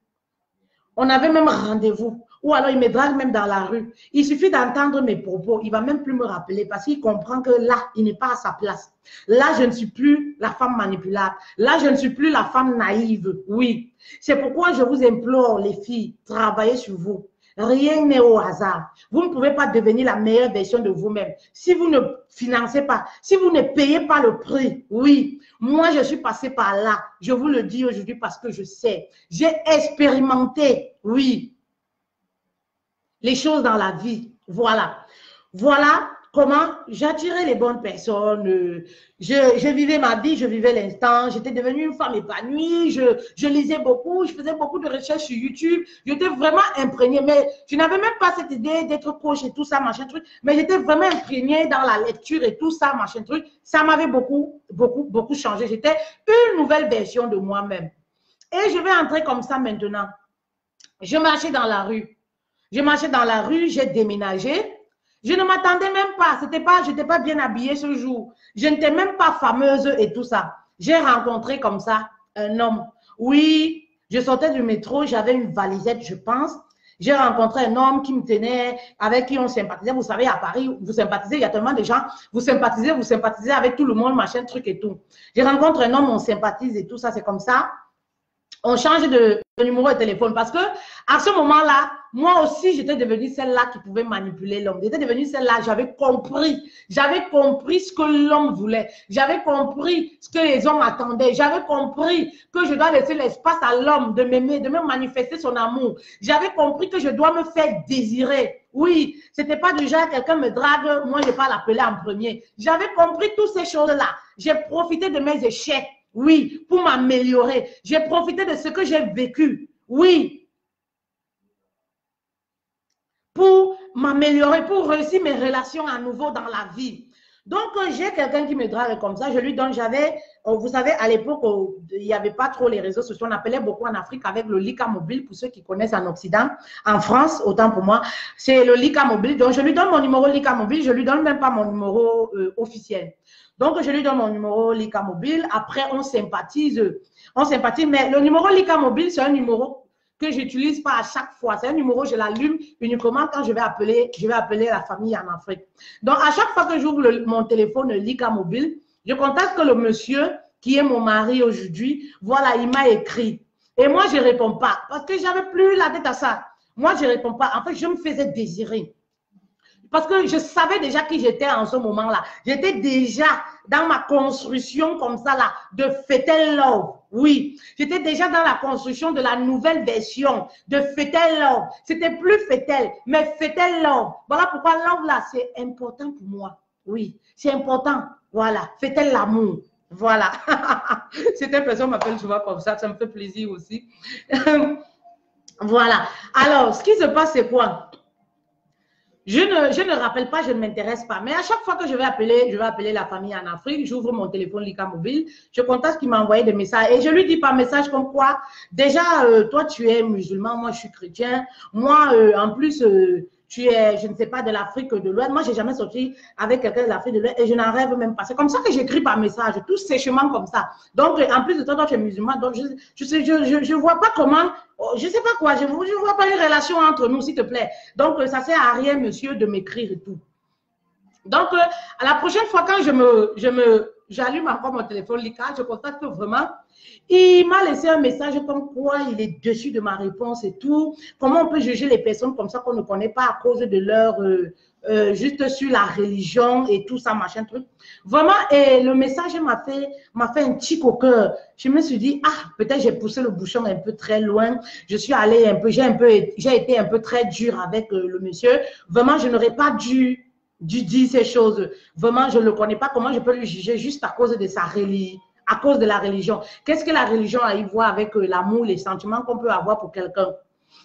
[SPEAKER 1] On avait même rendez-vous. Ou alors il me drague même dans la rue. Il suffit d'entendre mes propos. Il ne va même plus me rappeler parce qu'il comprend que là, il n'est pas à sa place. Là, je ne suis plus la femme manipulable. Là, je ne suis plus la femme naïve. Oui. C'est pourquoi je vous implore, les filles, travaillez sur vous. Rien n'est au hasard. Vous ne pouvez pas devenir la meilleure version de vous-même. Si vous ne financez pas, si vous ne payez pas le prix, oui. Moi, je suis passée par là. Je vous le dis aujourd'hui parce que je sais. J'ai expérimenté, oui, les choses dans la vie. Voilà. Voilà comment j'attirais les bonnes personnes. Je vivais ma vie, je vivais l'instant. J'étais devenue une femme épanouie. Je lisais beaucoup, je faisais beaucoup de recherches sur YouTube. J'étais vraiment imprégnée. Mais je n'avais même pas cette idée d'être coach et tout ça, machin truc. Mais j'étais vraiment imprégnée dans la lecture et tout ça, machin truc. Ça m'avait beaucoup changé. J'étais une nouvelle version de moi-même. Et je vais entrer comme ça maintenant. Je marchais dans la rue. Je marchais dans la rue, j'ai déménagé. Je ne m'attendais même pas. Je n'étais pas bien habillée ce jour. Je n'étais même pas fameuse et tout ça. J'ai rencontré comme ça un homme. Oui, je sortais du métro, j'avais une valisette, je pense. J'ai rencontré un homme qui me tenait, avec qui on sympathisait. Vous savez, à Paris, vous sympathisez, il y a tellement de gens. Vous sympathisez avec tout le monde, machin, truc et tout. J'ai rencontré un homme, on sympathise et tout ça, c'est comme ça. On change de numéro de téléphone parce que à ce moment-là, moi aussi, j'étais devenue celle-là qui pouvait manipuler l'homme. J'étais devenue celle-là, j'avais compris ce que l'homme voulait. J'avais compris ce que les hommes attendaient. J'avais compris que je dois laisser l'espace à l'homme de m'aimer, de me manifester son amour. J'avais compris que je dois me faire désirer. Oui, c'était pas déjà quelqu'un me drague, moi je ne vais pas l'appeler en premier. J'avais compris toutes ces choses-là. J'ai profité de mes échecs. Oui, pour m'améliorer. J'ai profité de ce que j'ai vécu. Oui. Pour m'améliorer, pour réussir mes relations à nouveau dans la vie. Donc, j'ai quelqu'un qui me drague comme ça. Je lui donne, vous savez, à l'époque, il n'y avait pas trop les réseaux sociaux. On appelait beaucoup en Afrique avec le Lika Mobile, pour ceux qui connaissent en Occident. En France, autant pour moi, c'est le Lika Mobile. Donc, je lui donne mon numéro Lika Mobile. Je ne lui donne même pas mon numéro officiel. Donc, je lui donne mon numéro Lika Mobile. Après, on sympathise. Mais le numéro Lika Mobile, c'est un numéro que je n'utilise pas à chaque fois. C'est un numéro, je l'allume uniquement quand je vais appeler la famille en Afrique. Donc, à chaque fois que j'ouvre mon téléphone Lika Mobile, je contacte le monsieur qui est mon mari aujourd'hui. Voilà, il m'a écrit. Et moi, je ne réponds pas parce que je n'avais plus la tête à ça. Moi, je ne réponds pas. En fait, je me faisais désirer. Parce que je savais déjà qui j'étais en ce moment-là. J'étais déjà dans ma construction comme ça là, de Fatal Love. Oui, j'étais déjà dans la construction de la nouvelle version de Fatal Love. C'était plus Fatal, mais Fatal Love. Voilà pourquoi Love là, c'est important pour moi. Oui, c'est important. Voilà, Fatal l'amour. Voilà. Cette personne m'appelle souvent comme ça me fait plaisir aussi. Voilà. Alors, ce qui se passe, c'est quoi? Je ne rappelle pas, je ne m'intéresse pas. Mais à chaque fois que je vais appeler la famille en Afrique, j'ouvre mon téléphone Lika Mobile, je contacte qui m'a envoyé des messages et je lui dis par message comme quoi, déjà, toi, tu es musulman, moi, je suis chrétien. Moi, en plus, tu es, je ne sais pas, de l'Afrique de l'Ouest. Moi, je n'ai jamais sorti avec quelqu'un de l'Afrique de l'Ouest et je n'en rêve même pas. C'est comme ça que j'écris par message, tout sèchement comme ça. Donc, en plus de toi, tu es musulman. Donc, je vois pas comment, je ne sais pas quoi, je ne vois pas une relation entre nous, s'il te plaît. Donc, ça ne sert à rien, monsieur, de m'écrire et tout. Donc, à la prochaine fois, quand j'allume encore mon téléphone Lika, je constate que vraiment, il m'a laissé un message comme quoi il est dessus de ma réponse et tout. Comment on peut juger les personnes comme ça qu'on ne connaît pas à cause de leur, juste sur la religion et tout ça, machin truc. Vraiment, et le message m'a fait un tic au cœur. Je me suis dit, ah, peut-être j'ai poussé le bouchon un peu très loin. Je suis allée j'ai été un peu très dure avec le monsieur. Vraiment, je n'aurais pas dû dire ces choses. Vraiment, je ne le connais pas. Comment je peux le juger juste à cause de sa religion, à cause de la religion? Qu'est-ce que la religion a à y voir avec l'amour, les sentiments qu'on peut avoir pour quelqu'un?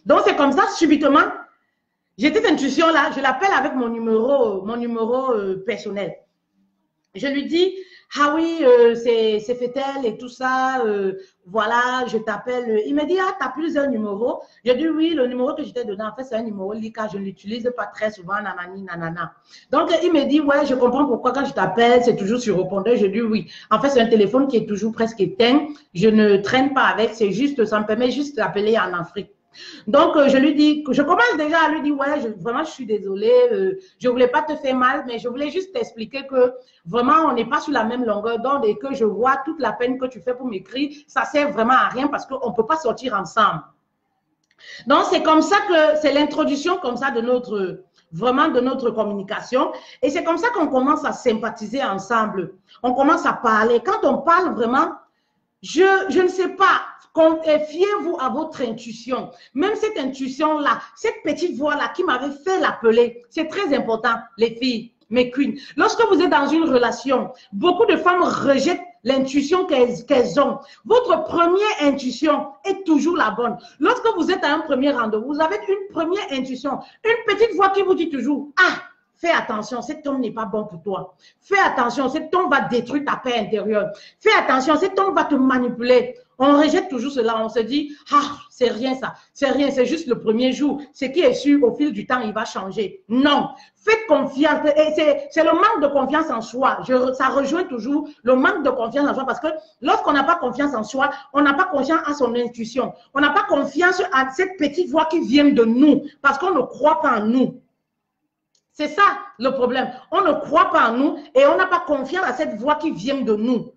[SPEAKER 1] Donc, c'est comme ça, subitement, j'ai cette intuition-là, je l'appelle avec mon numéro personnel. Je lui dis, ah oui, c'est Fetel et tout ça, voilà, je t'appelle. Il me dit, ah, tu as plusieurs numéros. J'ai dit, oui, le numéro que j'étais dedans, en fait, c'est un numéro Lika, je ne l'utilise pas très souvent, nanani, nanana. Donc, il me dit, ouais, je comprends pourquoi quand je t'appelle, c'est toujours sur répondeur. Je dis, oui. En fait, c'est un téléphone qui est toujours presque éteint. Je ne traîne pas avec, c'est juste, ça me permet juste d'appeler en Afrique. Donc, je lui dis, je commence déjà à lui dire, ouais, vraiment, je suis désolée, je ne voulais pas te faire mal, mais je voulais juste t'expliquer que vraiment, on n'est pas sur la même longueur d'onde et que je vois toute la peine que tu fais pour m'écrire, ça ne sert vraiment à rien parce qu'on ne peut pas sortir ensemble. Donc, c'est comme ça que c'est l'introduction comme ça de vraiment de notre communication. Et c'est comme ça qu'on commence à sympathiser ensemble. On commence à parler. Quand on parle vraiment, je ne sais pas, fiez-vous à votre intuition. Même cette intuition-là, cette petite voix-là qui m'avait fait l'appeler, c'est très important, les filles, mes queens. Lorsque vous êtes dans une relation, beaucoup de femmes rejettent l'intuition qu'elles ont. Votre première intuition est toujours la bonne. Lorsque vous êtes à un premier rendez-vous, vous avez une première intuition, une petite voix qui vous dit toujours, ah, fais attention, cet homme n'est pas bon pour toi. Fais attention, cet homme va détruire ta paix intérieure. Fais attention, cet homme va te manipuler. On rejette toujours cela, on se dit, ah, c'est rien ça, c'est rien, c'est juste le premier jour. Ce qui est sûr, au fil du temps, il va changer. Non, faites confiance. C'est le manque de confiance en soi. Ça rejoint toujours le manque de confiance en soi parce que lorsqu'on n'a pas confiance en soi, on n'a pas confiance à son intuition. On n'a pas confiance à cette petite voix qui vient de nous parce qu'on ne croit pas en nous. C'est ça le problème. On ne croit pas en nous et on n'a pas confiance à cette voix qui vient de nous.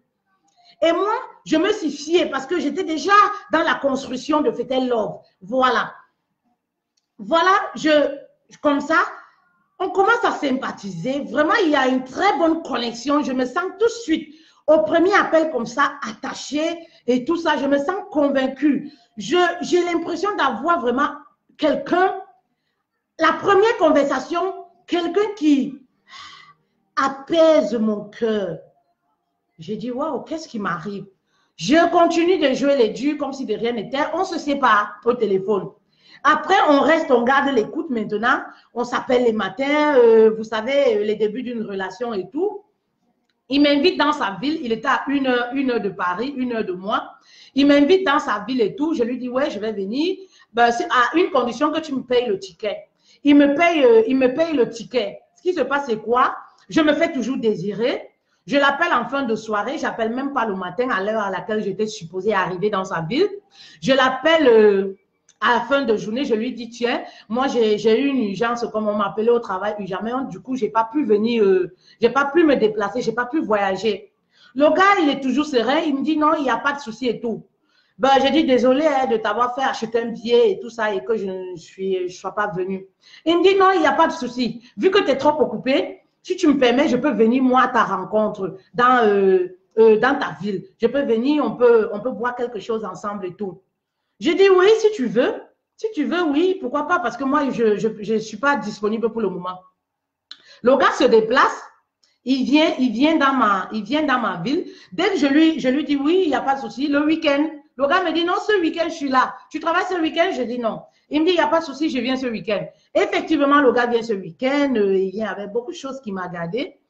[SPEAKER 1] Et moi, je me suis fiée parce que j'étais déjà dans la construction de Fetel Love. Voilà. Voilà, comme ça, on commence à sympathiser. Vraiment, il y a une très bonne connexion. Je me sens tout de suite, au premier appel comme ça, attachée et tout ça, je me sens convaincue. J'ai l'impression d'avoir vraiment quelqu'un, la première conversation, quelqu'un qui apaise mon cœur. J'ai dit, waouh, qu'est-ce qui m'arrive? Je continue de jouer les durs comme si de rien n'était. On se sépare au téléphone. Après, on reste, on garde l'écoute maintenant. On s'appelle les matins, vous savez, les débuts d'une relation et tout. Il m'invite dans sa ville. Il était à une heure de Paris, 1 heure de moi. Il m'invite dans sa ville et tout. Je lui dis, ouais, je vais venir. Ben, c'est à une condition que tu me payes le ticket. Il me paye le ticket. Ce qui se passe, c'est quoi? Je me fais toujours désirer. Je l'appelle en fin de soirée. J'appelle même pas le matin à l'heure à laquelle j'étais supposée arriver dans sa ville. Je l'appelle à la fin de journée. Je lui dis, tiens, moi, j'ai eu une urgence, comme on m'appelait au travail, urgemment. Du coup, j'ai pas pu venir, j'ai pas pu me déplacer, j'ai pas pu voyager. Le gars, il est toujours serein. Il me dit, non, il n'y a pas de souci et tout. Ben, j'ai dit, désolé de t'avoir fait acheter un billet et tout ça et que je ne sois pas venue. Il me dit, non, il n'y a pas de souci. Vu que tu es trop occupé, si tu me permets, je peux venir, moi, à ta rencontre dans ta ville. Je peux venir, on peut boire quelque chose ensemble et tout. J'ai dit, oui, si tu veux. Si tu veux, oui, pourquoi pas, parce que moi, je ne suis pas disponible pour le moment. Le gars se déplace. Il vient dans ma ville. Dès que je lui dis oui, il n'y a pas de souci. Le week-end, le gars me dit non, ce week-end, je suis là. Tu travailles ce week-end? Je dis non. Il me dit, il n'y a pas de souci, je viens ce week-end. Effectivement, le gars vient ce week-end. Il vient avec beaucoup de choses qui m'a gardé.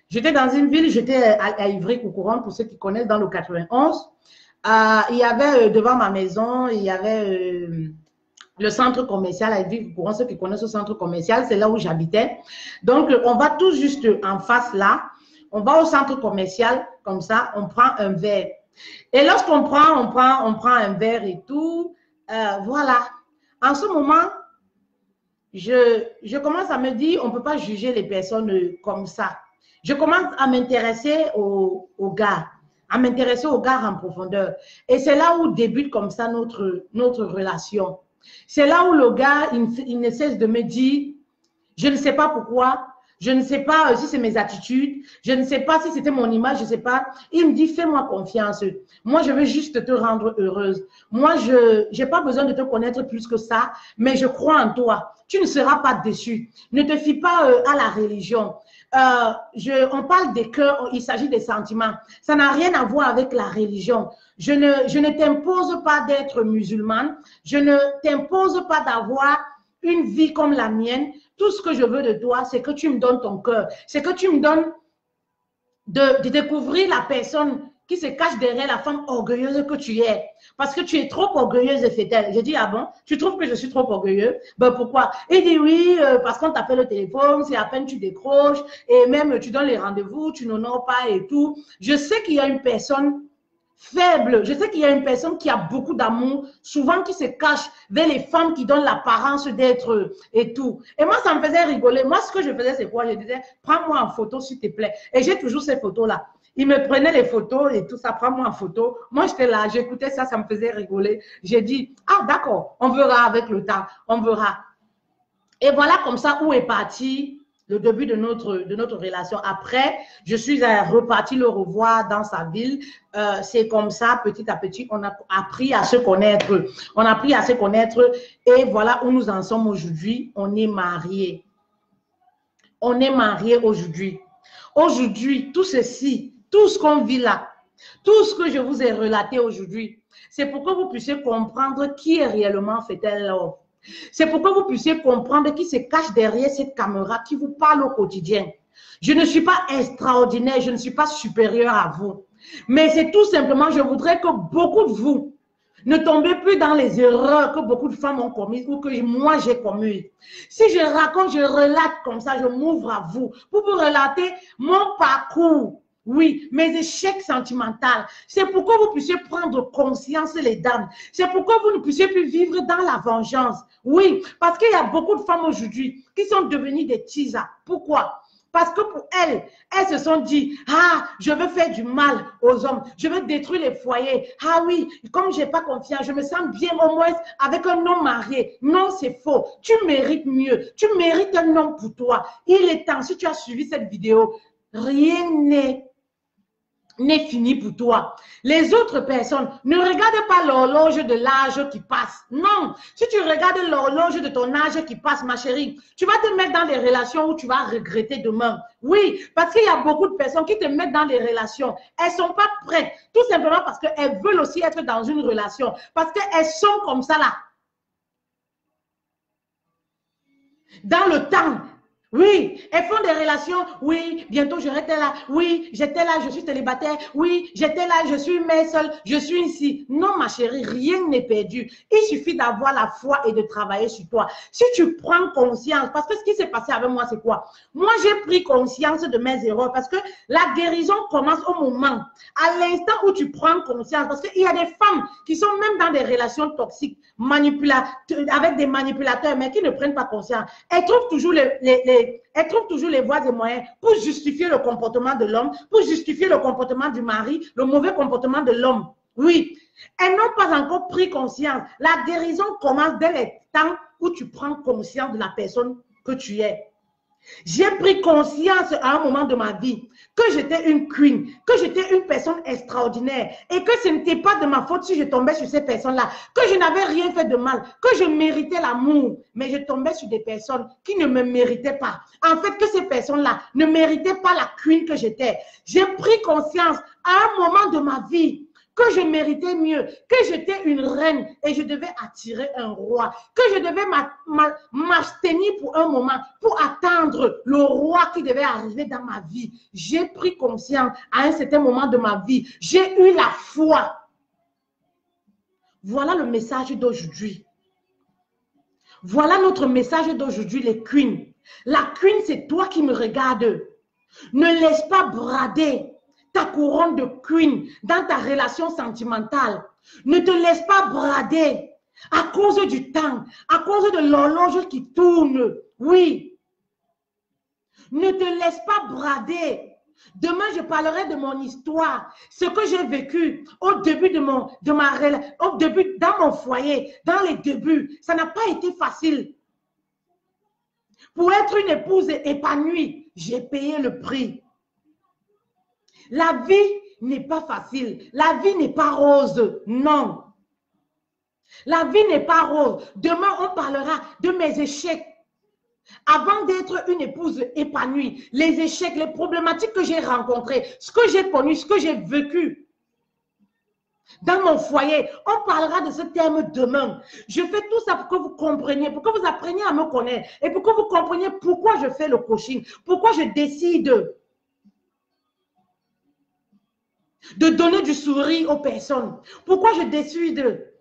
[SPEAKER 1] J'étais dans une ville, j'étais à Ivry-Couronne, pour ceux qui connaissent, dans le 91. Il y avait devant ma maison, il y avait le centre commercial à Ivry-Couronne. Ceux qui connaissent ce centre commercial, c'est là où j'habitais. Donc, on va tout juste en face là. On va au centre commercial, comme ça, on prend un verre. Et lorsqu'on prend un verre et tout, voilà. En ce moment, je commence à me dire, on ne peut pas juger les personnes comme ça. Je commence à m'intéresser aux gars, à m'intéresser aux gars en profondeur. Et c'est là où débute comme ça notre relation. C'est là où le gars, il ne cesse de me dire, je ne sais pas pourquoi, je ne sais pas si c'est mes attitudes, je ne sais pas si c'était mon image, je ne sais pas. Il me dit, fais-moi confiance. Moi, je veux juste te rendre heureuse. Moi, je n'ai pas besoin de te connaître plus que ça, mais je crois en toi. Tu ne seras pas déçu. Ne te fie pas à la religion. On parle des cœurs, il s'agit des sentiments. Ça n'a rien à voir avec la religion. Je ne t'impose pas d'être musulmane. Je ne t'impose pas d'avoir une vie comme la mienne. Tout ce que je veux de toi, c'est que tu me donnes ton cœur. C'est que tu me donnes de découvrir la personne qui se cache derrière la femme orgueilleuse que tu es. Parce que tu es trop orgueilleuse, fait-elle. Je dis, ah bon, tu trouves que je suis trop orgueilleuse? Ben pourquoi? Il dit oui, parce qu'on t'appelle au téléphone, c'est à peine tu décroches, et même tu donnes les rendez-vous, tu n'honores pas et tout. Je sais qu'il y a une personne faible, je sais qu'il y a une personne qui a beaucoup d'amour, souvent qui se cache vers les femmes qui donnent l'apparence d'être et tout. Et moi, ça me faisait rigoler. Moi, ce que je faisais, c'est quoi? Je disais, prends-moi en photo, s'il te plaît. Et j'ai toujours ces photos-là. Il me prenait les photos et tout ça, prends-moi en photo. Moi, j'étais là, j'écoutais ça, ça me faisait rigoler. J'ai dit, ah d'accord, on verra avec le temps, on verra. Et voilà comme ça où est parti le début de notre relation. Après, je suis repartie le revoir dans sa ville. C'est comme ça, petit à petit, on a appris à se connaître. On a appris à se connaître et voilà où nous en sommes aujourd'hui. On est mariés. On est mariés aujourd'hui. Aujourd'hui, tout ceci, tout ce qu'on vit là, tout ce que je vous ai relaté aujourd'hui, c'est pour que vous puissiez comprendre qui est réellement Fatal Love. C'est pour que vous puissiez comprendre qui se cache derrière cette caméra qui vous parle au quotidien. Je ne suis pas extraordinaire, je ne suis pas supérieure à vous. Mais c'est tout simplement, je voudrais que beaucoup de vous ne tombez plus dans les erreurs que beaucoup de femmes ont commises ou que moi j'ai commises. Si je raconte, je relate comme ça, je m'ouvre à vous pour vous relater mon parcours. Oui, mes échecs sentimentaux. C'est pour que vous puissiez prendre conscience, les dames. C'est pour que vous ne puissiez plus vivre dans la vengeance. Oui, parce qu'il y a beaucoup de femmes aujourd'hui qui sont devenues des tisas. Pourquoi? Parce que pour elles, elles se sont dit, ah, je veux faire du mal aux hommes, je veux détruire les foyers. Ah oui, comme je n'ai pas confiance, je me sens bien au moins avec un homme marié. Non, c'est faux. Tu mérites mieux. Tu mérites un homme pour toi. Il est temps, si tu as suivi cette vidéo, rien n'est fini pour toi. Les autres personnes, ne regardez pas l'horloge de l'âge qui passe. Non, si tu regardes l'horloge de ton âge qui passe, ma chérie, tu vas te mettre dans des relations où tu vas regretter demain. Oui, parce qu'il y a beaucoup de personnes qui te mettent dans des relations. Elles ne sont pas prêtes, tout simplement parce qu'elles veulent aussi être dans une relation. Parce qu'elles sont comme ça là. Dans le temps. Oui, elles font des relations. Oui, bientôt je serai là. Oui, j'étais là, je suis célibataire. Oui, j'étais là, je suis mère seule. Je suis ici. Non, ma chérie, rien n'est perdu. Il suffit d'avoir la foi et de travailler sur toi. Si tu prends conscience, parce que ce qui s'est passé avec moi, c'est quoi? Moi, j'ai pris conscience de mes erreurs parce que la guérison commence au moment, à l'instant où tu prends conscience. Parce qu'il y a des femmes qui sont même dans des relations toxiques, avec des manipulateurs, mais qui ne prennent pas conscience. Elles trouvent toujours elles trouvent toujours les voies et moyens pour justifier le comportement de l'homme, pour justifier le comportement du mari, le mauvais comportement de l'homme. Oui, elles n'ont pas encore pris conscience. La guérison commence dès le temps où tu prends conscience de la personne que tu es. J'ai pris conscience à un moment de ma vie que j'étais une queen, que j'étais une personne extraordinaire et que ce n'était pas de ma faute si je tombais sur ces personnes-là, que je n'avais rien fait de mal, que je méritais l'amour, mais je tombais sur des personnes qui ne me méritaient pas. En fait, que ces personnes-là ne méritaient pas la queen que j'étais. J'ai pris conscience à un moment de ma vie que je méritais mieux, que j'étais une reine et je devais attirer un roi, que je devais m'abstenir pour un moment, pour attendre le roi qui devait arriver dans ma vie. J'ai pris conscience à un certain moment de ma vie. J'ai eu la foi. Voilà le message d'aujourd'hui. Voilà notre message d'aujourd'hui, les queens. La queen, c'est toi qui me regardes. Ne laisse pas brader ta couronne de queen dans ta relation sentimentale. Ne te laisse pas brader à cause du temps, à cause de l'horloge qui tourne. Oui. Ne te laisse pas brader. Demain, je parlerai de mon histoire, ce que j'ai vécu au début dans mon foyer, dans les débuts. Ça n'a pas été facile. Pour être une épouse épanouie, j'ai payé le prix. La vie n'est pas facile. La vie n'est pas rose. Non. La vie n'est pas rose. Demain, on parlera de mes échecs. Avant d'être une épouse épanouie, les échecs, les problématiques que j'ai rencontrées, ce que j'ai connu, ce que j'ai vécu dans mon foyer, on parlera de ce terme demain. Je fais tout ça pour que vous compreniez, pour que vous appreniez à me connaître et pour que vous compreniez pourquoi je fais le coaching, pourquoi je décide de donner du sourire aux personnes? Pourquoi je décide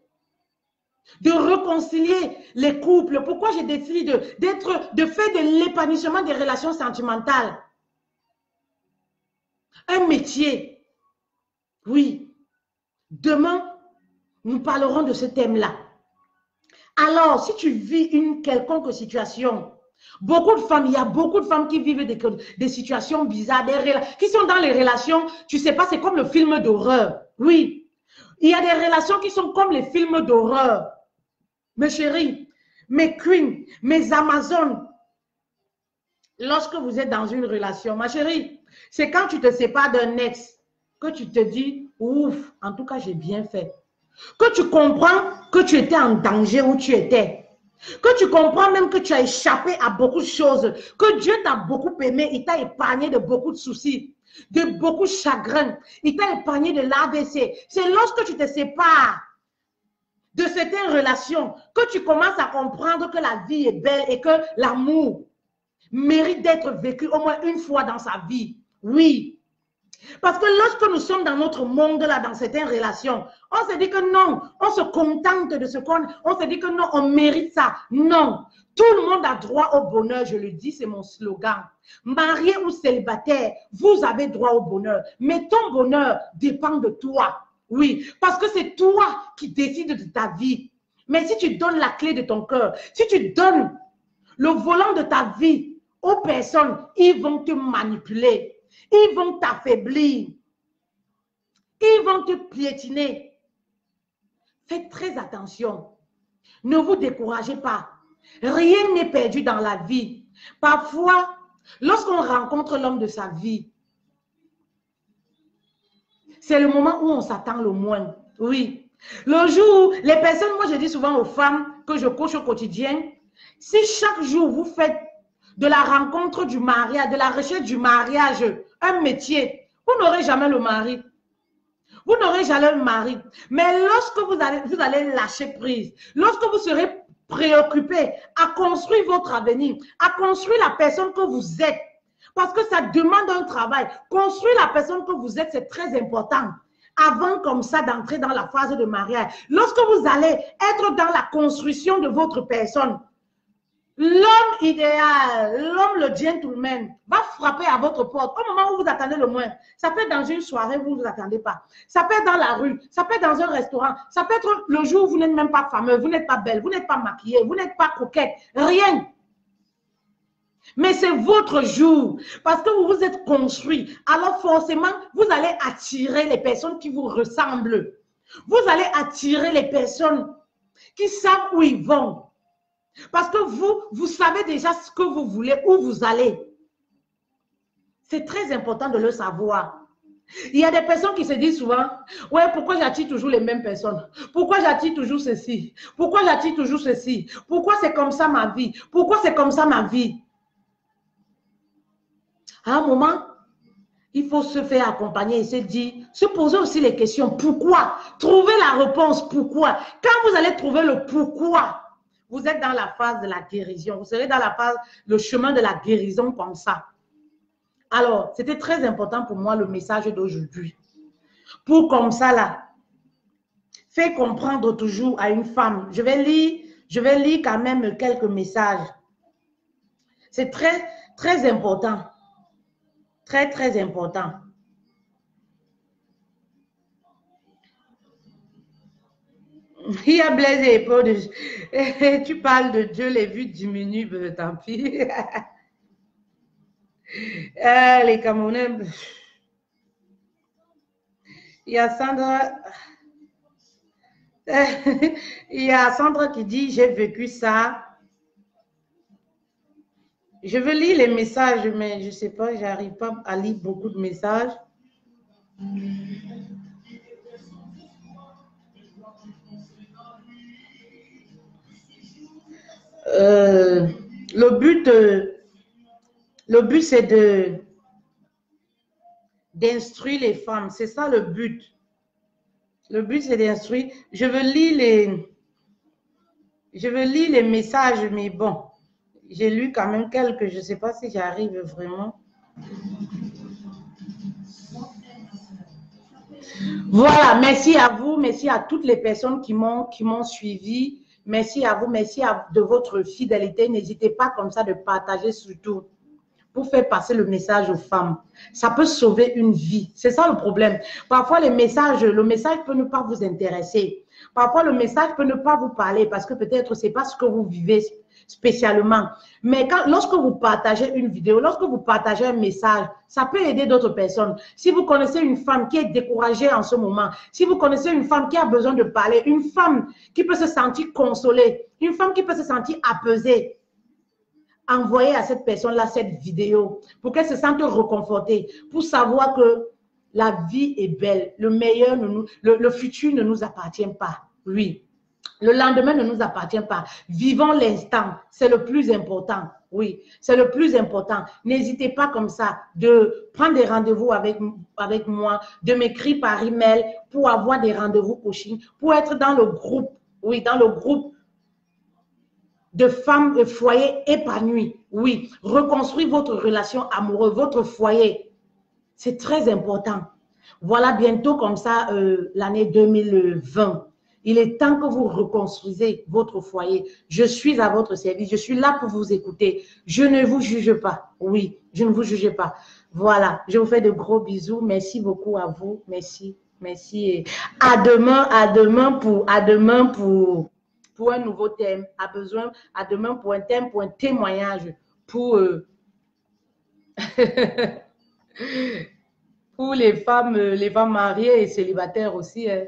[SPEAKER 1] de réconcilier les couples? Pourquoi je décide de faire de l'épanouissement des relations sentimentales un métier? Oui. Demain, nous parlerons de ce thème-là. Alors, si tu vis une quelconque situation, beaucoup de femmes, il y a beaucoup de femmes qui vivent des situations bizarres, qui sont dans les relations, tu sais pas, c'est comme le film d'horreur. Oui, il y a des relations qui sont comme les films d'horreur. Mes chéris, mes queens, mes amazones, lorsque vous êtes dans une relation, ma chérie, c'est quand tu te sépares d'un ex que tu te dis, ouf, en tout cas, j'ai bien fait. Que tu comprends que tu étais en danger où tu étais. Que tu comprends même que tu as échappé à beaucoup de choses. Que Dieu t'a beaucoup aimé. Il t'a épargné de beaucoup de soucis, de beaucoup de chagrins. Il t'a épargné de l'AVC. C'est lorsque tu te sépares de certaines relations que tu commences à comprendre que la vie est belle et que l'amour mérite d'être vécu au moins une fois dans sa vie. Oui. Parce que lorsque nous sommes dans notre monde-là, dans certaines relations, on se dit que non, on se contente de ce qu'on... On se dit que non, on mérite ça. Non, tout le monde a droit au bonheur, je le dis, c'est mon slogan. Marié ou célibataire, vous avez droit au bonheur. Mais ton bonheur dépend de toi. Oui, parce que c'est toi qui décides de ta vie. Mais si tu donnes la clé de ton cœur, si tu donnes le volant de ta vie aux personnes, ils vont te manipuler. Ils vont t'affaiblir. Ils vont te piétiner. Faites très attention. Ne vous découragez pas. Rien n'est perdu dans la vie. Parfois, lorsqu'on rencontre l'homme de sa vie, c'est le moment où on s'attend le moins. Oui. Le jour où les personnes, moi je dis souvent aux femmes que je coach au quotidien, si chaque jour vous faites de la rencontre du mariage, de la recherche du mariage, un métier, vous n'aurez jamais le mari. Vous n'aurez jamais le mari. Mais lorsque vous allez lâcher prise, lorsque vous serez préoccupé à construire votre avenir, à construire la personne que vous êtes, parce que ça demande un travail. Construire la personne que vous êtes, c'est très important. Avant comme ça d'entrer dans la phase de mariage, lorsque vous allez être dans la construction de votre personne, l'homme idéal, l'homme le gentleman, va frapper à votre porte au moment où vous attendez le moins. Ça peut être dans une soirée où vous ne vous attendez pas. Ça peut être dans la rue, ça peut être dans un restaurant, ça peut être le jour où vous n'êtes même pas fameuse, vous n'êtes pas belle, vous n'êtes pas maquillée, vous n'êtes pas coquette, rien. Mais c'est votre jour, parce que vous vous êtes construit. Alors forcément, vous allez attirer les personnes qui vous ressemblent. Vous allez attirer les personnes qui savent où ils vont. Parce que vous savez déjà ce que vous voulez, où vous allez. C'est très important de le savoir. Il y a des personnes qui se disent souvent, ouais, pourquoi j'attire toujours les mêmes personnes? Pourquoi j'attire toujours ceci? Pourquoi j'attire toujours ceci? Pourquoi c'est comme ça ma vie? Pourquoi c'est comme ça ma vie? À un moment, il faut se faire accompagner et se dire, se poser aussi les questions. Pourquoi? Trouver la réponse. Pourquoi? Quand vous allez trouver le pourquoi, vous êtes dans la phase de la guérison. Vous serez dans la phase, le chemin de la guérison comme ça. Alors, c'était très important pour moi le message d'aujourd'hui. Pour comme ça, là, faire comprendre toujours à une femme. Je vais lire quand même quelques messages. C'est très, très important. Très, très important. Il y a Blaise et Paul. Tu parles de Dieu, les vues diminuent, tant pis. Les Camerounais. Il y a Sandra. Il y a Sandra qui dit, j'ai vécu ça. Je veux lire les messages, mais je ne sais pas, j'arrive pas à lire beaucoup de messages. Le but c'est d'instruire les femmes. C'est ça le but. Le but, c'est d'instruire. Je veux lire les messages, mais bon, j'ai lu quand même quelques. Je ne sais pas si j'arrive vraiment. Voilà, merci à vous, merci à toutes les personnes qui m'ont suivi. Merci à vous, de votre fidélité. N'hésitez pas comme ça de partager surtout pour faire passer le message aux femmes. Ça peut sauver une vie. C'est ça le problème. Parfois, le message peut ne pas vous intéresser. Parfois, le message peut ne pas vous parler parce que peut-être c'est pas ce que vous vivez spécialement. Mais lorsque vous partagez une vidéo, lorsque vous partagez un message, ça peut aider d'autres personnes. Si vous connaissez une femme qui est découragée en ce moment, si vous connaissez une femme qui a besoin de parler, une femme qui peut se sentir consolée, une femme qui peut se sentir apaisée, envoyez à cette personne-là cette vidéo pour qu'elle se sente reconfortée, pour savoir que la vie est belle, le meilleur, le futur ne nous appartient pas. Oui. Le lendemain ne nous appartient pas. Vivons l'instant. C'est le plus important. Oui, c'est le plus important. N'hésitez pas comme ça de prendre des rendez-vous avec moi, de m'écrire par email pour avoir des rendez-vous coaching, pour être dans le groupe. Oui, dans le groupe de femmes de foyer épanouies. Oui, reconstruire votre relation amoureuse, votre foyer. C'est très important. Voilà bientôt comme ça l'année 2020. Il est temps que vous reconstruisez votre foyer. Je suis à votre service. Je suis là pour vous écouter. Je ne vous juge pas. Oui, je ne vous juge pas. Voilà, je vous fais de gros bisous. Merci beaucoup à vous. Merci, merci. Et à demain pour un nouveau thème. À demain pour un thème, pour un témoignage, pour pour les femmes mariées et célibataires aussi. Hein.